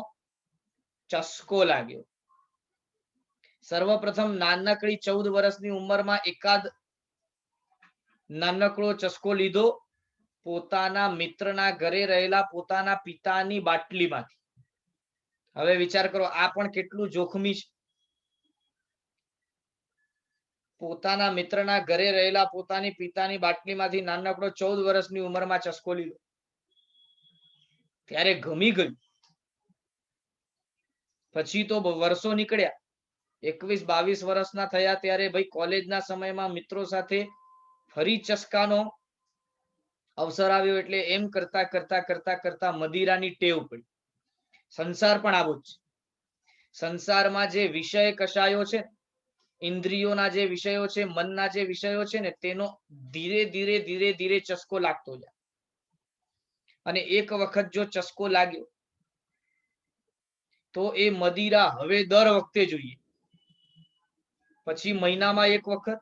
ચસ્કો લાગ્યો. સર્વપ્રથમ નાનકડી 14 વર્ષની ઉંમરમાં એકાદ નાનકડો ચસ્કો લીધો પોતાના મિત્રના ઘરે રહેલા પોતાના પિતાની બાટલીમાંથી. હવે વિચાર કરો આ પણ કેટલું જોખમી છે. પોતાના મિત્રના ઘરે રહેલા પોતાની પિતાની બાટલીમાંથી નાનકડો 14 વર્ષની ઉંમરમાં ચસ્કો લીધો. ત્યારે ગમી ગયું. પછી તો વર્ષો નીકળ્યા, 21-22 વર્ષના થયા ત્યારે ભાઈ કોલેજના સમયમાં મિત્રો સાથે ફરી ચસ્કાનો અવસર આવ્યો એટલે એમ કરતા કરતા કરતા કરતા મદિરાની ટેવ પડી. સંસાર પણ આવો જ છે. સંસારમાં જે વિષય કશાયો છે, ઇન્દ્રિયોના જે વિષયો છે, મનના જે વિષયો છે ને તેનો ધીરે ધીરે ધીરે ધીરે ચસ્કો લાગતો જાય. અને એક વખત જો ચસ્કો લાગ્યો તો એ મદિરા હવે દર વખતે જોઈએ. પછી મહિનામાં એક વખત,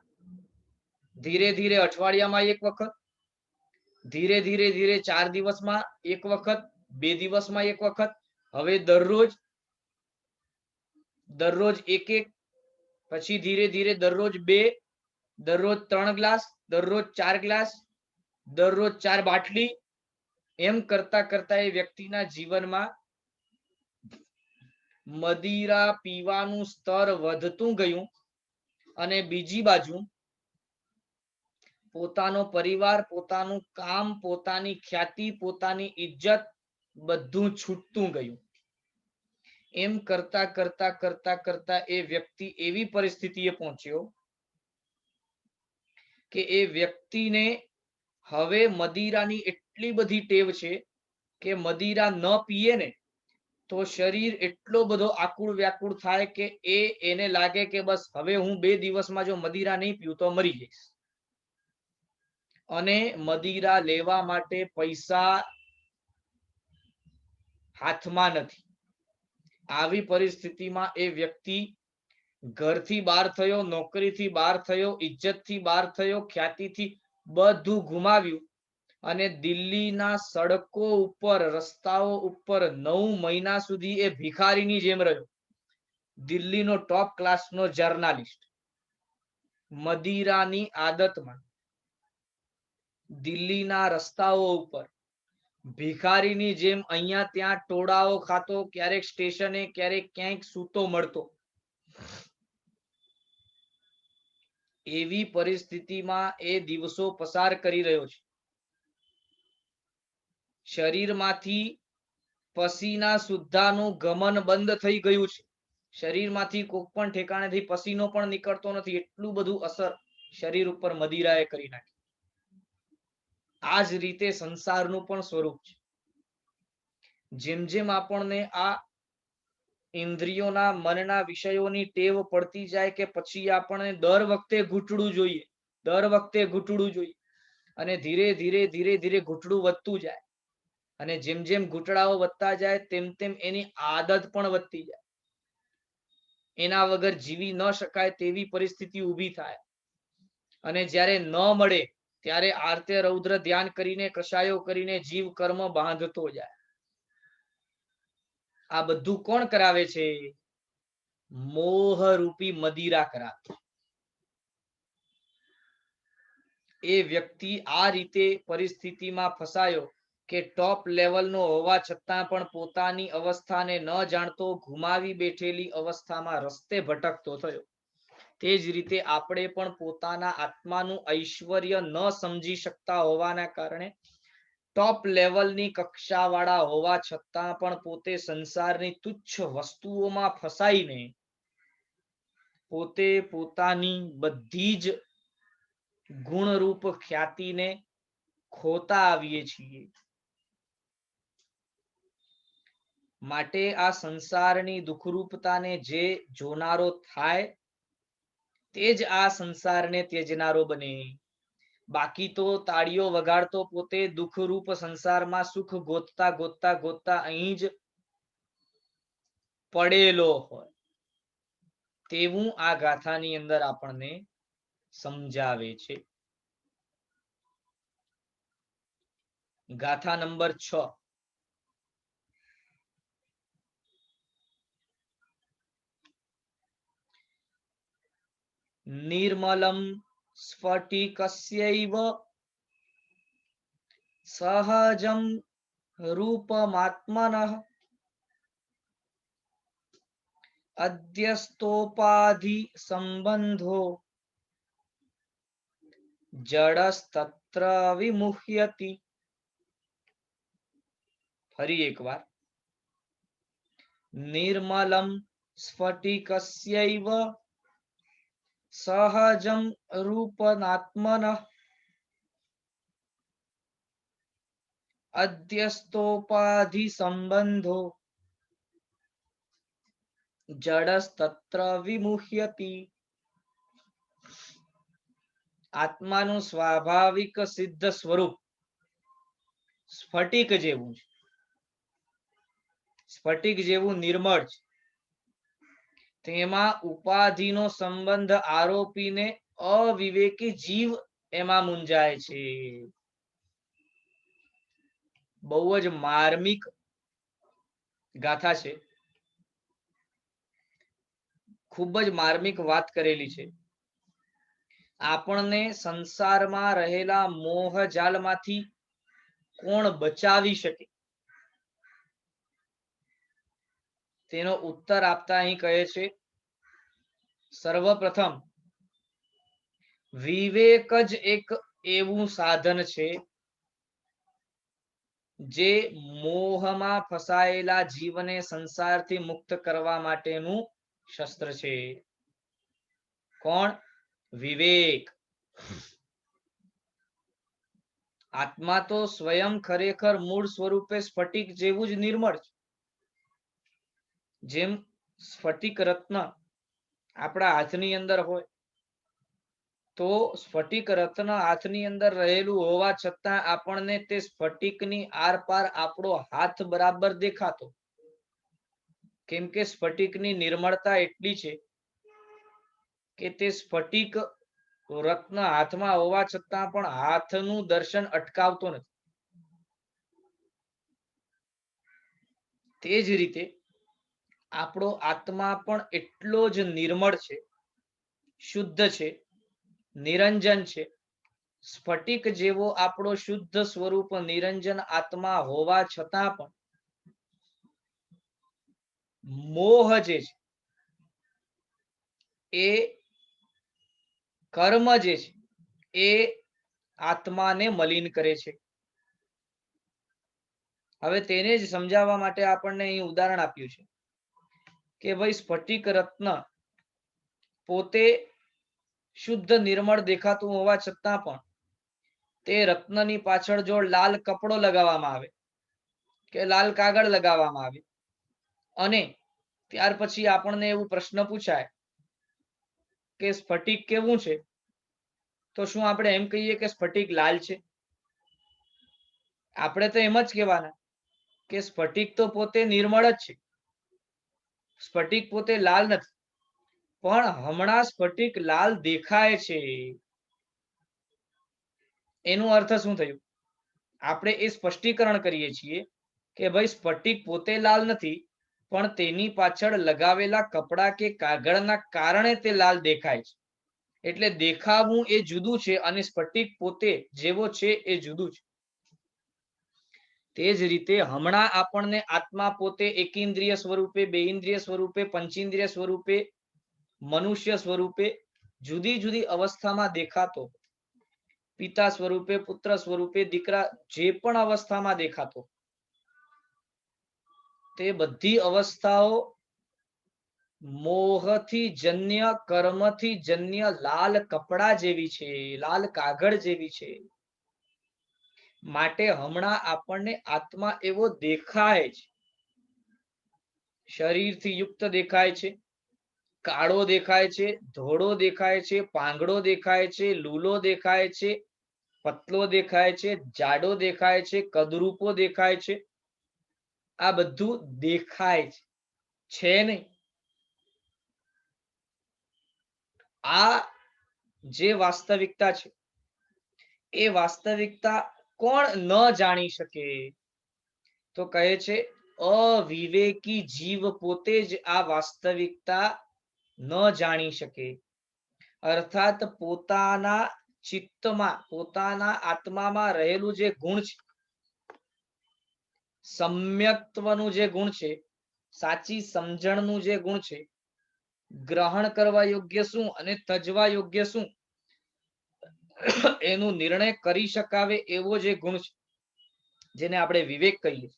ધીરે ધીરે અઠવાડિયામાં એક વખત, ધીરે ધીરે ધીરે 4 દિવસમાં એક વખત, 2 દિવસમાં એક વખત, હવે દરરોજ એક, પછી ધીરે ધીરે દરરોજ 2, દરરોજ 3 ગ્લાસ, દરરોજ 4 ગ્લાસ, દરરોજ 4 બાટલી. એમ કરતા કરતા એ વ્યક્તિના જીવનમાં મદિરા પીવાનું સ્તર વધતું ગયું અને બીજી બાજુ પોતાનો પરિવાર, પોતાનું કામ, પોતાની ખ્યાતિ, પોતાની ઇજ્જત બધું છૂટતું ગયું. એમ કરતા કરતા કરતા કરતા એ વ્યક્તિ એવી પરિસ્થિતિએ પહોંચ્યો કે એ વ્યક્તિને હવે મદિરાની એટલી બધી ટેવ છે કે મદિરા ન પીએ ને તો શરીર એટલો બધો આકુળ વ્યાકુળ થાય કે એને લાગે કે બસ હવે હું 2 દિવસમાં જો મદિરા નહીં પીઉં તો મરી જઈશ. અને મદિરા લેવા માટે પૈસા હાથમાં નથી. આવી પરિસ્થિતિમાં એ વ્યક્તિ ઘરથી બહાર થયો, નોકરીથી બહાર થયો, ઇજ્જતથી બહાર થયો, ખ્યાતિથી બધું ગુમાવ્યું અને દિલ્હીના સડકો ઉપર રસ્તાઓ ઉપર 9 મહિના સુધી એ ભિખારીની જેમ રહ્યો. દિલ્હીનો ટોપ ક્લાસનો જર્નાલિસ્ટ, મદિરાની આદતમાં દિલ્હીના રસ્તાઓ ઉપર ભિખારીની જેમ અહીંયા ત્યાં ટોળાઓ ખાતો, ક્યારેક સ્ટેશને ક્યારેક ક્યાંક સૂતો મળતો. એવી પરિસ્થિતિમાં એ દિવસો પસાર કરી રહ્યો છે. શરીરમાંથી પસીના સુદ્ધાનું ગમન બંધ થઈ ગયું છે. શરીરમાંથી કોઈ પણ ઠેકાણેથી પસીનો પણ નીકળતો નથી. એટલું બધું અસર શરીર ઉપર મદિરાએ કરી નાખી. આ જ રીતે સંસારનું પણ સ્વરૂપ છે. જેમ જેમ આપણને આ ઇન્દ્રિયોના મનના વિષયોની ટેવ પડતી જાય કે પછી આપણને દર વખતે ઘૂંટડું જોઈએ, દર વખતે ઘૂંટડું જોઈએ, અને ધીરે ધીરે ધીરે ધીરે ઘૂંટડું વધતું જાય. અને જેમ જેમ ઘૂંટડાઓ વધતા જાય તેમ તેમ એની આદત પણ વધતી જાય. એના વગર જીવી ન શકાય તેવી પરિસ્થિતિ ઊભી થાય. અને જ્યારે ન મળે ત્યારે આર્તે રૌદ્ર ધ્યાન કરીને, કશાયો કરીને જીવ કર્મ બાંધતો જાય. આ બધું કોણ કરાવે છે? મોહરૂપી મદિરા કરાવે. એ વ્યક્તિ આ રીતે પરિસ્થિતિમાં ફસાયો કે ટોપ લેવલનો હોવા છતાં પણ પોતાની અવસ્થાને ન જાણતો, ઘુમાવી બેઠેલી અવસ્થામાં રસ્તે ભટકતો થયો. તે જ રીતે આપણે પણ પોતાના આત્માનું ઐશ્વર્ય ન સમજી શકતા હોવાના કારણે ટોપ લેવલની કક્ષાવાળા હોવા છતાં પણ પોતે સંસારની તુચ્છ વસ્તુઓમાં ફસાઈને પોતે પોતાની બધી જ ગુણરૂપ ખ્યાતિને ખોતા આવીએ છીએ. માટે આ સંસારની દુઃખરૂપતાને જે જોનારો થાય તે જ આ સંસારને ત્યજનારો બને. બાકી તો તાળીઓ વગાડતો પોતે દુઃખરૂપ સંસારમાં સુખ ગોતતા ગોતતા ગોતતા અહીં જ પડેલો હોય તેવું આ ગાથાની અંદર આપણને સમજાવે છે. ગાથા નંબર 6. નિર્મલમ સ્ફટિકસ્યૈવ સહજમ રૂપમાત્મનઃ અધ્યસ્તોપાધિ સંબંધો જડસ્તત્ર વિમુહ્યતિ. ફરી એકવાર. નિર્મલમ સ્ફટિકસ્યૈવ સહજમ રૂપનાત્મનઃ અધ્યસ્તોપાધિ સંબંધો જડસ્તત્ર વિમુહ્યતિ. આત્માનું સ્વાભાવિક સિદ્ધ સ્વરૂપ સ્ફટિક જેવું છે. સ્ફટિક જેવું નિર્મળ છે. તેમાં ઉપાધિનો સંબંધ આરોપીને અવિવેકી જીવ એમાં મૂંઝાય છે. બહુ જ માર્મિક ગાથા છે. ખૂબ જ માર્મિક વાત કરેલી છે. આપણને સંસારમાં રહેલા મોહ જાલમાંથી કોણ બચાવી શકે તેનો ઉત્તર આપતા અહીં કહે છે, સર્વપ્રથમ વિવેક જ એક એવું સાધન છે જે મોહમાં ફસાયેલા જીવને સંસારથી મુક્ત કરવા માટેનું શસ્ત્ર છે. કોણ? વિવેક. આત્મા તો સ્વયં ખરેખર મૂળ સ્વરૂપે સ્ફટિક જેવું જ નિર્મળ છે. જેમ સ્ફટિક રત્ન આપણા હાથની અંદર હોય તો સ્ફટિક રત્ન હાથની અંદર રહેલું હોવા છતાં આપણને તે સ્ફટિકની આરપાર આપણો હાથ બરાબર દેખાતો. કેમ કે સ્ફટિકની નિર્મળતા એટલી છે કે તે સ્ફટિક તો રત્ન હાથમાં હોવા છતાં પણ હાથનું દર્શન અટકાવતો નથી. તે જ રીતે આપણો આત્મા પણ એટલો જ નિર્મળ છે, શુદ્ધ છે, નિરંજન છે. સ્ફટિક જેવો આપણો શુદ્ધ સ્વરૂપ નિરંજન આત્મા હોવા છતાં પણ મોહ જે છે, એ કર્મ જે છે, એ આત્માને મલિન કરે છે. હવે તેને જ સમજાવવા માટે આપણને અહીં ઉદાહરણ આપ્યું છે કે ભાઈ સ્ફટિક રત્ન પોતે શુદ્ધ નિર્મળ દેખાતું હોવા છતાં પણ તે રત્નની પાછળ જો લાલ કપડો લગાવવામાં આવે કે લાલ કાગળ લગાવવામાં આવે અને ત્યાર પછી આપણને એવું પ્રશ્ન પૂછાય કે સ્ફટિક કેવું છે, તો શું આપણે એમ કહીએ કે સ્ફટિક લાલ છે? આપણે તો એમ જ કહેવાના કે સ્ફટિક તો પોતે નિર્મળ જ છે, સ્ફટિક પોતે લાલ નથી, પણ હમણાં સ્ફટિક લાલ દેખાય છે. એનું અર્થ શું થયું? આપણે એ સ્પષ્ટીકરણ કરીએ છીએ કે ભાઈ સ્ફટિક પોતે લાલ નથી, પણ તેની પાછળ લગાવેલા કપડા કે કાગળના કારણે તે લાલ દેખાય છે. એટલે દેખાવું એ જુદું છે અને સ્ફટિક પોતે જેવો છે એ જુદું છે. તે જ રીતે હમણાં આપણને આત્મા પોતે એકેન્દ્રિય સ્વરૂપે, બેઇન્દ્રિય સ્વરૂપે, પંચેન્દ્રિય સ્વરૂપે, મનુષ્ય સ્વરૂપે જુદી જુદી અવસ્થામાં દેખાતો, પિતા સ્વરૂપે, પુત્ર સ્વરૂપે, દીકરા, જે પણ અવસ્થામાં દેખાતો, તે બધી અવસ્થાઓ મોહથી જન્ય, કર્મથી જન્ય લાલ કપડા જેવી છે, લાલ કાગળ જેવી છે. માટે હમણાં આપણને આત્મા એવો દેખાય છે, શરીરથી યુક્ત દેખાય છે, કાળો દેખાય છે, ધોળો દેખાય છે, પાંગડો દેખાય છે, લૂલો દેખાય છે, પતલો દેખાય છે, જાડો દેખાય છે, કદરૂપો દેખાય છે. આ બધું દેખાય છે નહીં. આ જે વાસ્તવિકતા છે એ વાસ્તવિકતા કોણ ન જાણી શકે? તો કહે છે અવિવેકી જીવ પોતે જ આ વાસ્તવિકતા ન જાણી શકે. અર્થાત પોતાના ચિત્તમાં, પોતાના આત્મામાં રહેલું જે ગુણ છે, સમ્યક્ત્વનું જે ગુણ છે, સાચી સમજણનું જે ગુણ છે, ગ્રહણ કરવા યોગ્ય શું અને તજવા યોગ્ય શું એનું નિર્ણય કરી શકાવે એવો જે ગુણ છે, જેને આપણે વિવેક કહીએ,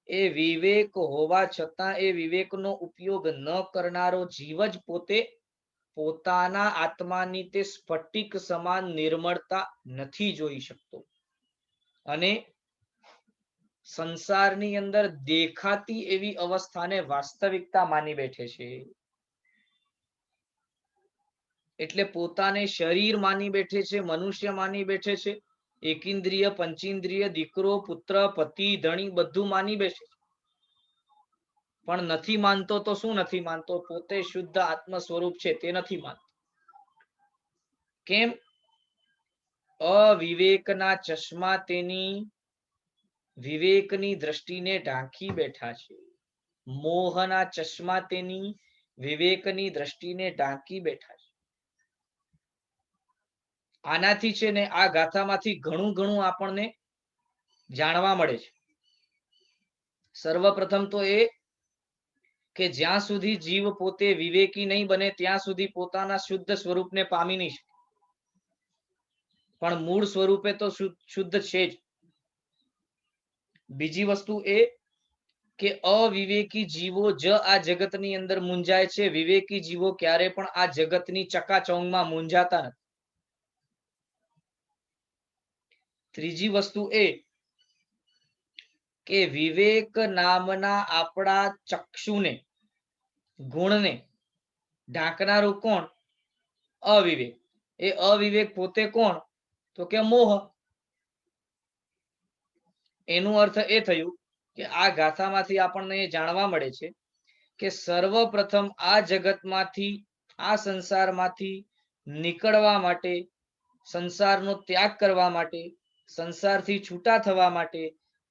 એ વિવેક હોવા છતાં એ વિવેકનો ઉપયોગ ન કરનારો જીવ જ પોતે પોતાના આત્માની તે સ્ફટિક સમાન નિર્મળતા નથી જોઈ શકતો અને સંસારની અંદર દેખાતી એવી અવસ્થાને વાસ્તવિકતા માની બેઠે છે. એટલે પોતાને શરીર માની બેઠે છે, મનુષ્ય માની બેઠે છે, એકેન્દ્રિય, પંચેન્દ્રિય, દીકરો, પુત્ર, પતિ, ધણી બધું માની બેસે, પણ નથી માનતો તો શું નથી માનતો? પોતે શુદ્ધ આત્મ સ્વરૂપ છે તે નથી માનતો. કેમ? અવિવેકના ચશ્મા તેની વિવેકની દ્રષ્ટિને ઢાંકી બેઠા છે. મોહના ચશ્મા તેની વિવેકની દ્રષ્ટિને ઢાંકી બેઠા છે. આનાથી છે ને આ ગાથામાંથી ઘણું ઘણું આપણને જાણવા મળે છે. સર્વપ્રથમ તો એ કે જ્યાં સુધી જીવ પોતે વિવેકી નહીં બને ત્યાં સુધી પોતાના શુદ્ધ સ્વરૂપને પામી નહીં શકે. પણ મૂળ સ્વરૂપે તો શુદ્ધ છે જ. બીજી વસ્તુ એ કે અવિવેકી જીવો જ આ જગતની અંદર મૂંઝાય છે, વિવેકી જીવો ક્યારે પણ આ જગતની ચકાચૌંધમાં મૂંઝાતા નથી. ત્રીજી વસ્તુ એ કે વિવેક નામના આપણા ચક્ષુને, ગુણને ઢાંકનારું કોણ? અવિવેક. એ અવિવેક પોતે કોણ? તો કે મોહ. એનું અર્થ એ થયું કે આ ગાથામાંથી આપણને જાણવા મળે છે કે સર્વપ્રથમ આ જગતમાંથી, આ સંસારમાંથી નીકળવા માટે, સંસારનો ત્યાગ કરવા માટે, સંસારથી છૂટા થવા માટે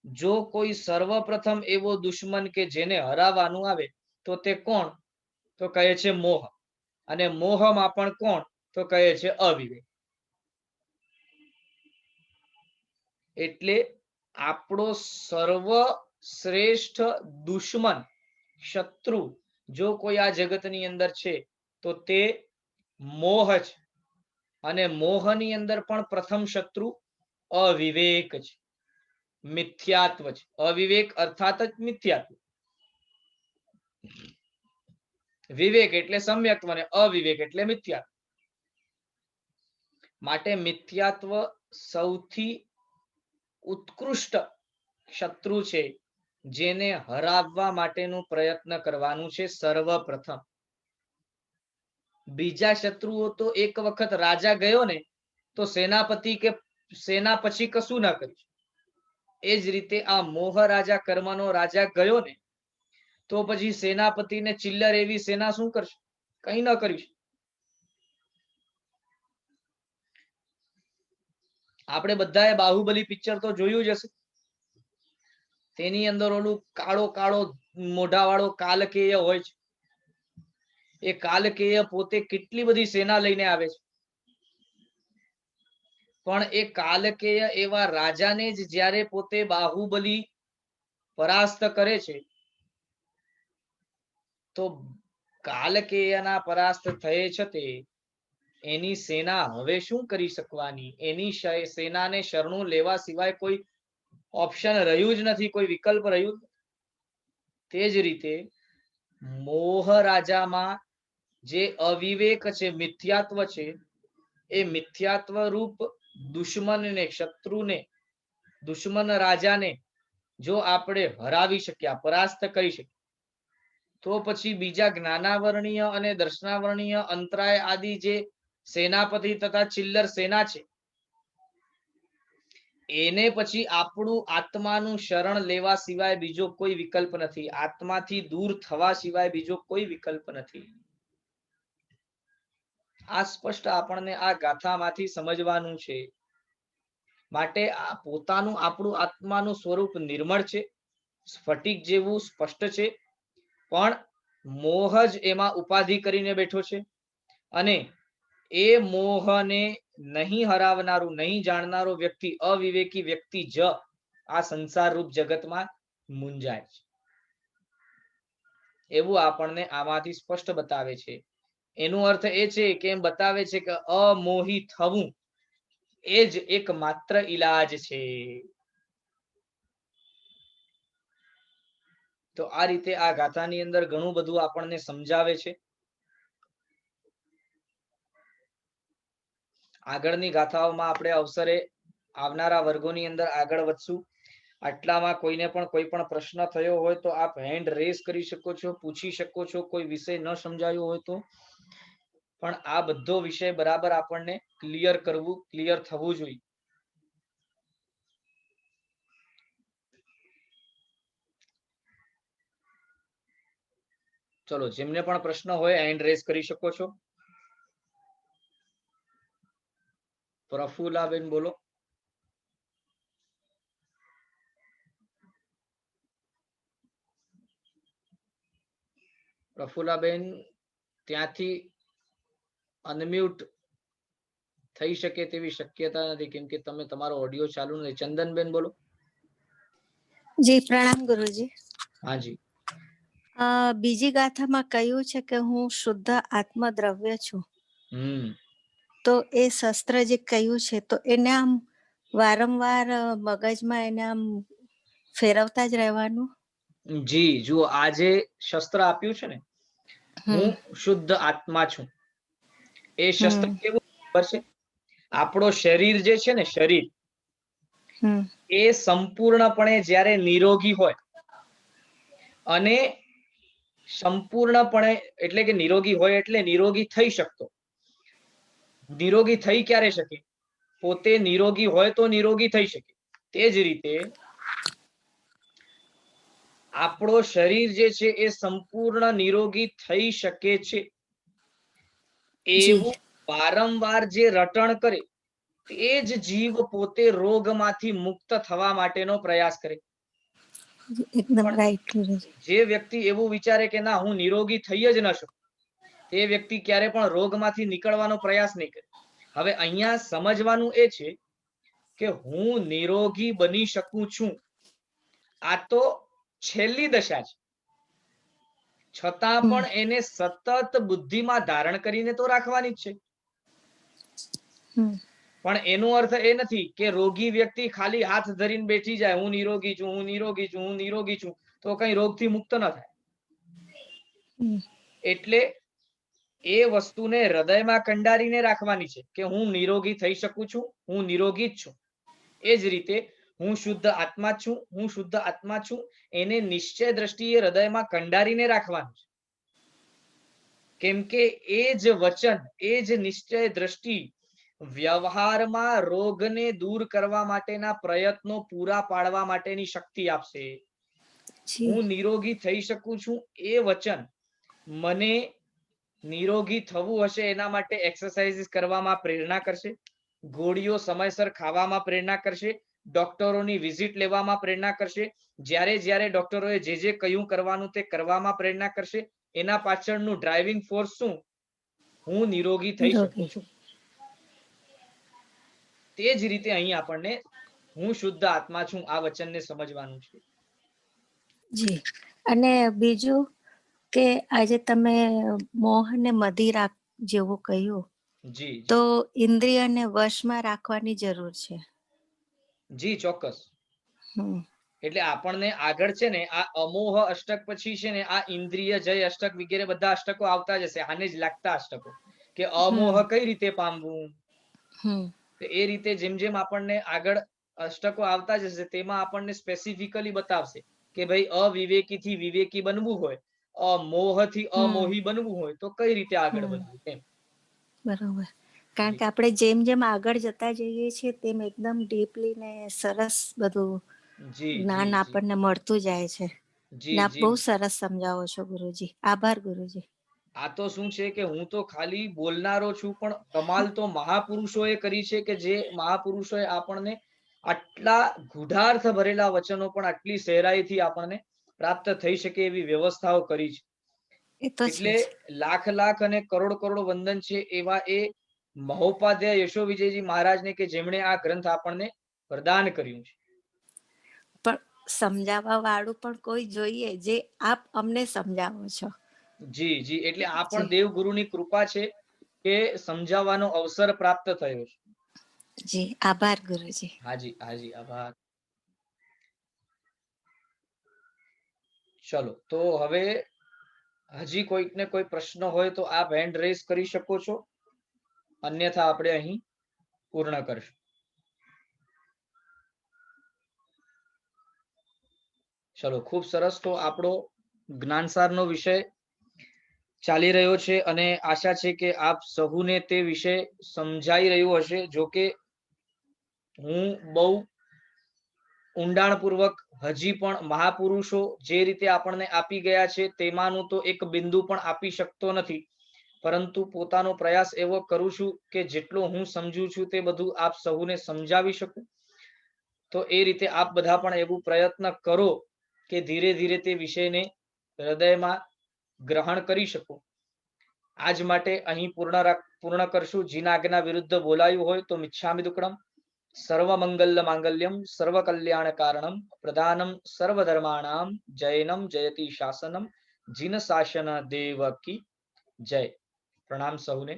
જો કોઈ સર્વપ્રથમ એવો દુશ્મન કે જેને હરાવવાનું આવે તો તે કોણ? તો કહે છે મોહ. અને મોહમાં પણ કોણ? તો કહે છે અવિવેક. એટલે આપણો સર્વશ્રેષ્ઠ દુશ્મન, શત્રુ જો કોઈ આ જગતની અંદર છે તો તે મોહ છે. અને મોહની અંદર પણ પ્રથમ શત્રુ અવિવેક છે, મિથ્યાત્વ છે. અવિવેક અર્થાત જ મિથ્યાત્વ. વિવેક એટલે સમ્યક્ત્વ અને અવિવેક એટલે મિથ્યાત્વ. માટે મિથ્યાત્વ સૌથી ઉત્કૃષ્ટ શત્રુ છે, જેને હરાવવા માટેનું પ્રયત્ન કરવાનું છે સર્વપ્રથમ. બીજા શત્રુઓ તો એક વખત રાજા ગયો ને તો સેનાપતિ કે સેના પછી કશું ના કર્યું. એ જ રીતે આ મોહ રાજા, કર્મનો રાજા ગયો ને તો પછી સેનાપતિને ચિલ્લર એવી સેના શું કરશે? કઈ ન કર્યું. આપણે બધાએ બાહુબલી પિક્ચર તો જોયું જ હશે. તેની અંદર ઓલું કાળો કાળો મોઢા વાળો કાલકેય હોય છે. એ કાલકેય પોતે કેટલી બધી સેના લઈને આવે છે. પણ એ કાલકેય એવા રાજાને જ જ્યારે પોતે બાહુબલી પરાસ્ત કરે છે તો કાલકેયના પરાસ્ત થયે છતે એની સેના હવે શું કરી શકવાની? એની સેનાને શરણું લેવા સિવાય કોઈ ઓપ્શન રહ્યું જ નથી, કોઈ વિકલ્પ રહ્યું. તે જ રીતે મોહ રાજામાં જે અવિવેક છે, મિથ્યાત્વ છે, એ મિથ્યાત્વ રૂપ દુશ્મનને, શત્રુને, દુશ્મન રાજાને જો આપણે હરાવી શક્યા, પરાસ્ત કરી શક્યા, તો પછી બીજા જ્ઞાનાવરણીય અને દર્શનાવરણીય અંતરાય આદિ જે સેનાપતિ તથા ચિલ્લર સેના છે એને પછી આપણું આત્માનું શરણ લેવા સિવાય બીજો કોઈ વિકલ્પ નથી. આત્માથી દૂર થવા સિવાય બીજો કોઈ વિકલ્પ નથી. આ સ્પષ્ટ આપણને આ ગાથામાંથી સમજવાનું છે. માટે આ પોતાનું આપણું આત્માનું સ્વરૂપ નિર્મળ છે, સ્ફટિક જેવું સ્પષ્ટ છે, પણ મોહ જ એમાં ઉપાધિ કરીને બેઠો છે. અને એ મોહને નહીં હરાવનારું, નહીં જાણનારો વ્યક્તિ, અવિવેકી વ્યક્તિ જ આ સંસાર રૂપ જગતમાં મૂંઝાય છે. એવું આપણને આમાંથી સ્પષ્ટ બતાવે છે. એનો અર્થ એ છે કે એમ બતાવે છે કે અમોહી થવું એ જ એક માત્ર ઈલાજ છે. તો આ રીતે આ ગાથાની અંદર ઘણું બધું આપણને સમજાવે છે. આગળની ગાથાઓમાં આપણે અવસરે આવનારા વર્ગોની અંદર આગળ વધશું. આટલામાં કોઈને પણ કોઈ પણ પ્રશ્ન થયો હોય તો આપ હેન્ડ રેઝ કરી શકો છો, પૂછી શકો છો. કોઈ વિષય ન સમજાયો હોય તો પણ આ બધો વિષય બરાબર આપણને ક્લિયર કરવું, ક્લિયર થવું જોઈએ. ચલો, જેમને પણ પ્રશ્ન હોય હેન્ડ રેઝ કરી શકો છો. પ્રફુલ્લાબેન બોલો. પ્રફુલ્લાબેન ત્યાંથી અનમ્યુટ થઈ શકે તેવી શક્યતા નથી, કેમ કે તમે તમારો ઓડિયો ચાલુ નથી. ચંદનબેન બોલો. જી પ્રણામ ગુરુજી. હાજી. બીજી ગાથામાં કહ્યું છે કે હું શુદ્ધ આત્મદ્રવ્ય છું. તો એ શસ્ત્ર જે કહ્યું છે તો એને આમ વારંવાર મગજમાં એને આમ ફેરવતા જ રહેવાનું. જી જુઓ, આ જે શસ્ત્ર આપ્યું છે ને, હું શુદ્ધ આત્મા છું, એ શસ્ત્ર કેવું ખબર છે? આપણો શરીર જે છે ને, શરીર એ સંપૂર્ણપણે જ્યારે નિરોગી હોય અને સંપૂર્ણપણે એટલે કે નિરોગી હોય એટલે નિરોગી થઈ શકતો. નિરોગી થઈ ક્યારે શકે? પોતે નિરોગી હોય તો નિરોગી થઈ શકે. તે જ રીતે આપણો શરીર જે છે એ સંપૂર્ણ નિરોગી થઈ શકે છે એવું વારંવાર જે રટણ કરે તે જ જીવ પોતે રોગમાંથી મુક્ત થવા માટેનો પ્રયાસ કરે. એકદમ રાઈટ ગુરુજી. જે વ્યક્તિ એવું વિચારે કે ના હું નિરોગી થઈ જ ન શકું, તે વ્યક્તિ ક્યારે પણ રોગમાંથી નીકળવાનો પ્રયાસ નહીં કરે. હવે અહીંયા સમજવાનું એ છે કે હું નિરોગી બની શકું છું, આ તો છેલ્લી દશા છે, છતાં પણ એને સતત બુદ્ધિમાં ધારણ કરીને તો રાખવાની જ છે. પણ એનો અર્થ એ નથી કે રોગી વ્યક્તિ ખાલી હાથ ધરીને બેઠી જાય, હું નિરોગી છું, હું નિરોગી છું, હું નિરોગી છું, તો કઈ રોગથી મુક્ત ન થાય. એટલે એ વસ્તુને હૃદયમાં કંડારીને રાખવાની છે કે હું નિરોગી થઈ શકું છું, હું નિરોગી જ છું. એ જ રીતે હું શુદ્ધ આત્મા છું, હું શુદ્ધ આત્મા છું, એને નિશ્ચય દ્રષ્ટિએ હૃદયમાં કંડારીને રાખવાનું છે. કેમ કે એ જ વચન, એ જ નિશ્ચય દ્રષ્ટિ વ્યવહારમાં રોગને દૂર કરવા માટેના પ્રયત્નો પૂરા પાડવા માટેની શક્તિ આપશે. હું નિરોગી થઈ શકું છું એ વચન મને નિરોગી થવું હશે એના માટે એક્સરસાઇઝ કરવામાં પ્રેરણા કરશે, ગોળીઓ સમયસર ખાવામાં પ્રેરણા કરશે, ડોક્ટરોની વિઝિટ લેવામાં પ્રેરણા કરશે, જ્યારે જ્યારે ડોક્ટરોએ જે કહ્યું કરવાનું તે કરવામાં પ્રેરણા કરશે. એના પાછળનું ડ્રાઇવિંગ ફોર્સ શું? હું નિરોગી થઈ શકું છું. તે જ રીતે અહીં આપણને હું શુદ્ધ આત્મા છું આ વચનને સમજવાનું છે. જી. અને બીજું કે આજે તમે મોહ ને મદિરા જેવું કહ્યું, જી તો ઇન્દ્રિયને વશમાં રાખવાની જરૂર છે. જી ચોક્કસ. એટલે આપણને આગળ છે ને આ અમોહ અષ્ટક પછી છે ને આ ઇન્દ્રિય જય અષ્ટક વગેરે બધા અષ્ટકો આવતા જશે, આને જ લાગતા અષ્ટકો, કે અમોહ કઈ રીતે પામવું. એ રીતે જેમ જેમ આપણને આગળ અષ્ટકો આવતા જશે તેમાં આપણને સ્પેસિફિકલી બતાવશે કે ભાઈ અવિવેકી થી વિવેકી બનવું હોય, અમોહ થી અમોહી બનવું હોય તો કઈ રીતે આગળ વધવું એમ. બરોબર. કારણ કે આપણે જેમ જેમ આગળ જતા જઈએ છીએ તેમ એકદમ ડીપલી ને સરસ બધું જ્ઞાન આપણને મળતું જાય છે. આપ બહુ સરસ સમજાવો છો ગુરુજી. આભાર ગુરુજી. આ તો શું છે કે હું તો ખાલી બોલનારો છું, પણ કમાલ તો મહાપુરુષોએ કરી છે કે જે મહાપુરુષોએ આપણને આટલા ગુઢાર્થ ભરેલા વચનો પણ આટલી સહેરાઈથી આપણને પ્રાપ્ત થઈ શકે એવી વ્યવસ્થાઓ કરી છે. એટલે લાખ લાખ અને કરોડ કરોડ વંદન છે એવા એ મહોપાધ્યાય યશો વિજયજી મહારાજને કે જેમણે આ ગ્રંથ આપણને પ્રદાન કર્યું છે. પણ સમજાવવા વાળું પણ કોઈ જોઈએ, જે આપ અમને સમજાવો છો. જી જી. એટલે આ પણ દેવગુરુની કૃપા છે કે સમજાવવાનો અવસર પ્રાપ્ત થયો છે. જી આભાર ગુરુજી. હાજી હાજી આભાર. ચલો તો હવે હજી કોઈકને કોઈ પ્રશ્ન હોય તો આપ હેન્ડ રેઝ કરી શકો છો, અન્યથા આપણે અહીં પૂર્ણ કરશું. ચલો ખૂબ સરસ. તો આપણો જ્ઞાનસારનો વિષય ચાલી રહ્યો છે અને આશા છે કે આપ સહુને તે વિષય સમજાઈ રહ્યું હશે. જો કે હું બહુ ઊંડાણપૂર્વક હજી પણ મહાપુરુષો જે રીતે આપણને આપી ગયા છે તેમાંનું તો એક બિંદુ પણ આપી શકતો નથી, પરંતુ પોતાનો પ્રયાસ એવો કરું છું કે જેટલો હું સમજુ છું તે બધું આપ સહુને સમજાવી શકું. તો એ રીતે આપ બધા પણ એવું પ્રયત્ન કરો કે ધીરે ધીરે તે વિષયને હૃદયમાં ગ્રહણ કરી શકો. આજ માટે અહીં પૂર્ણ કરશું. જીના આજ્ઞા વિરુદ્ધ બોલાયું હોય તો મિચ્છામિ દુક્કડમ. સર્વ મંગલ માંગલ્યમ સર્વ કલ્યાણ કારણમ પ્રધાનમ સર્વ ધર્માણામ જૈનમ જયતિ શાસનમ જીન શાસન દેવ કી જય. પ્રણામ સૌને.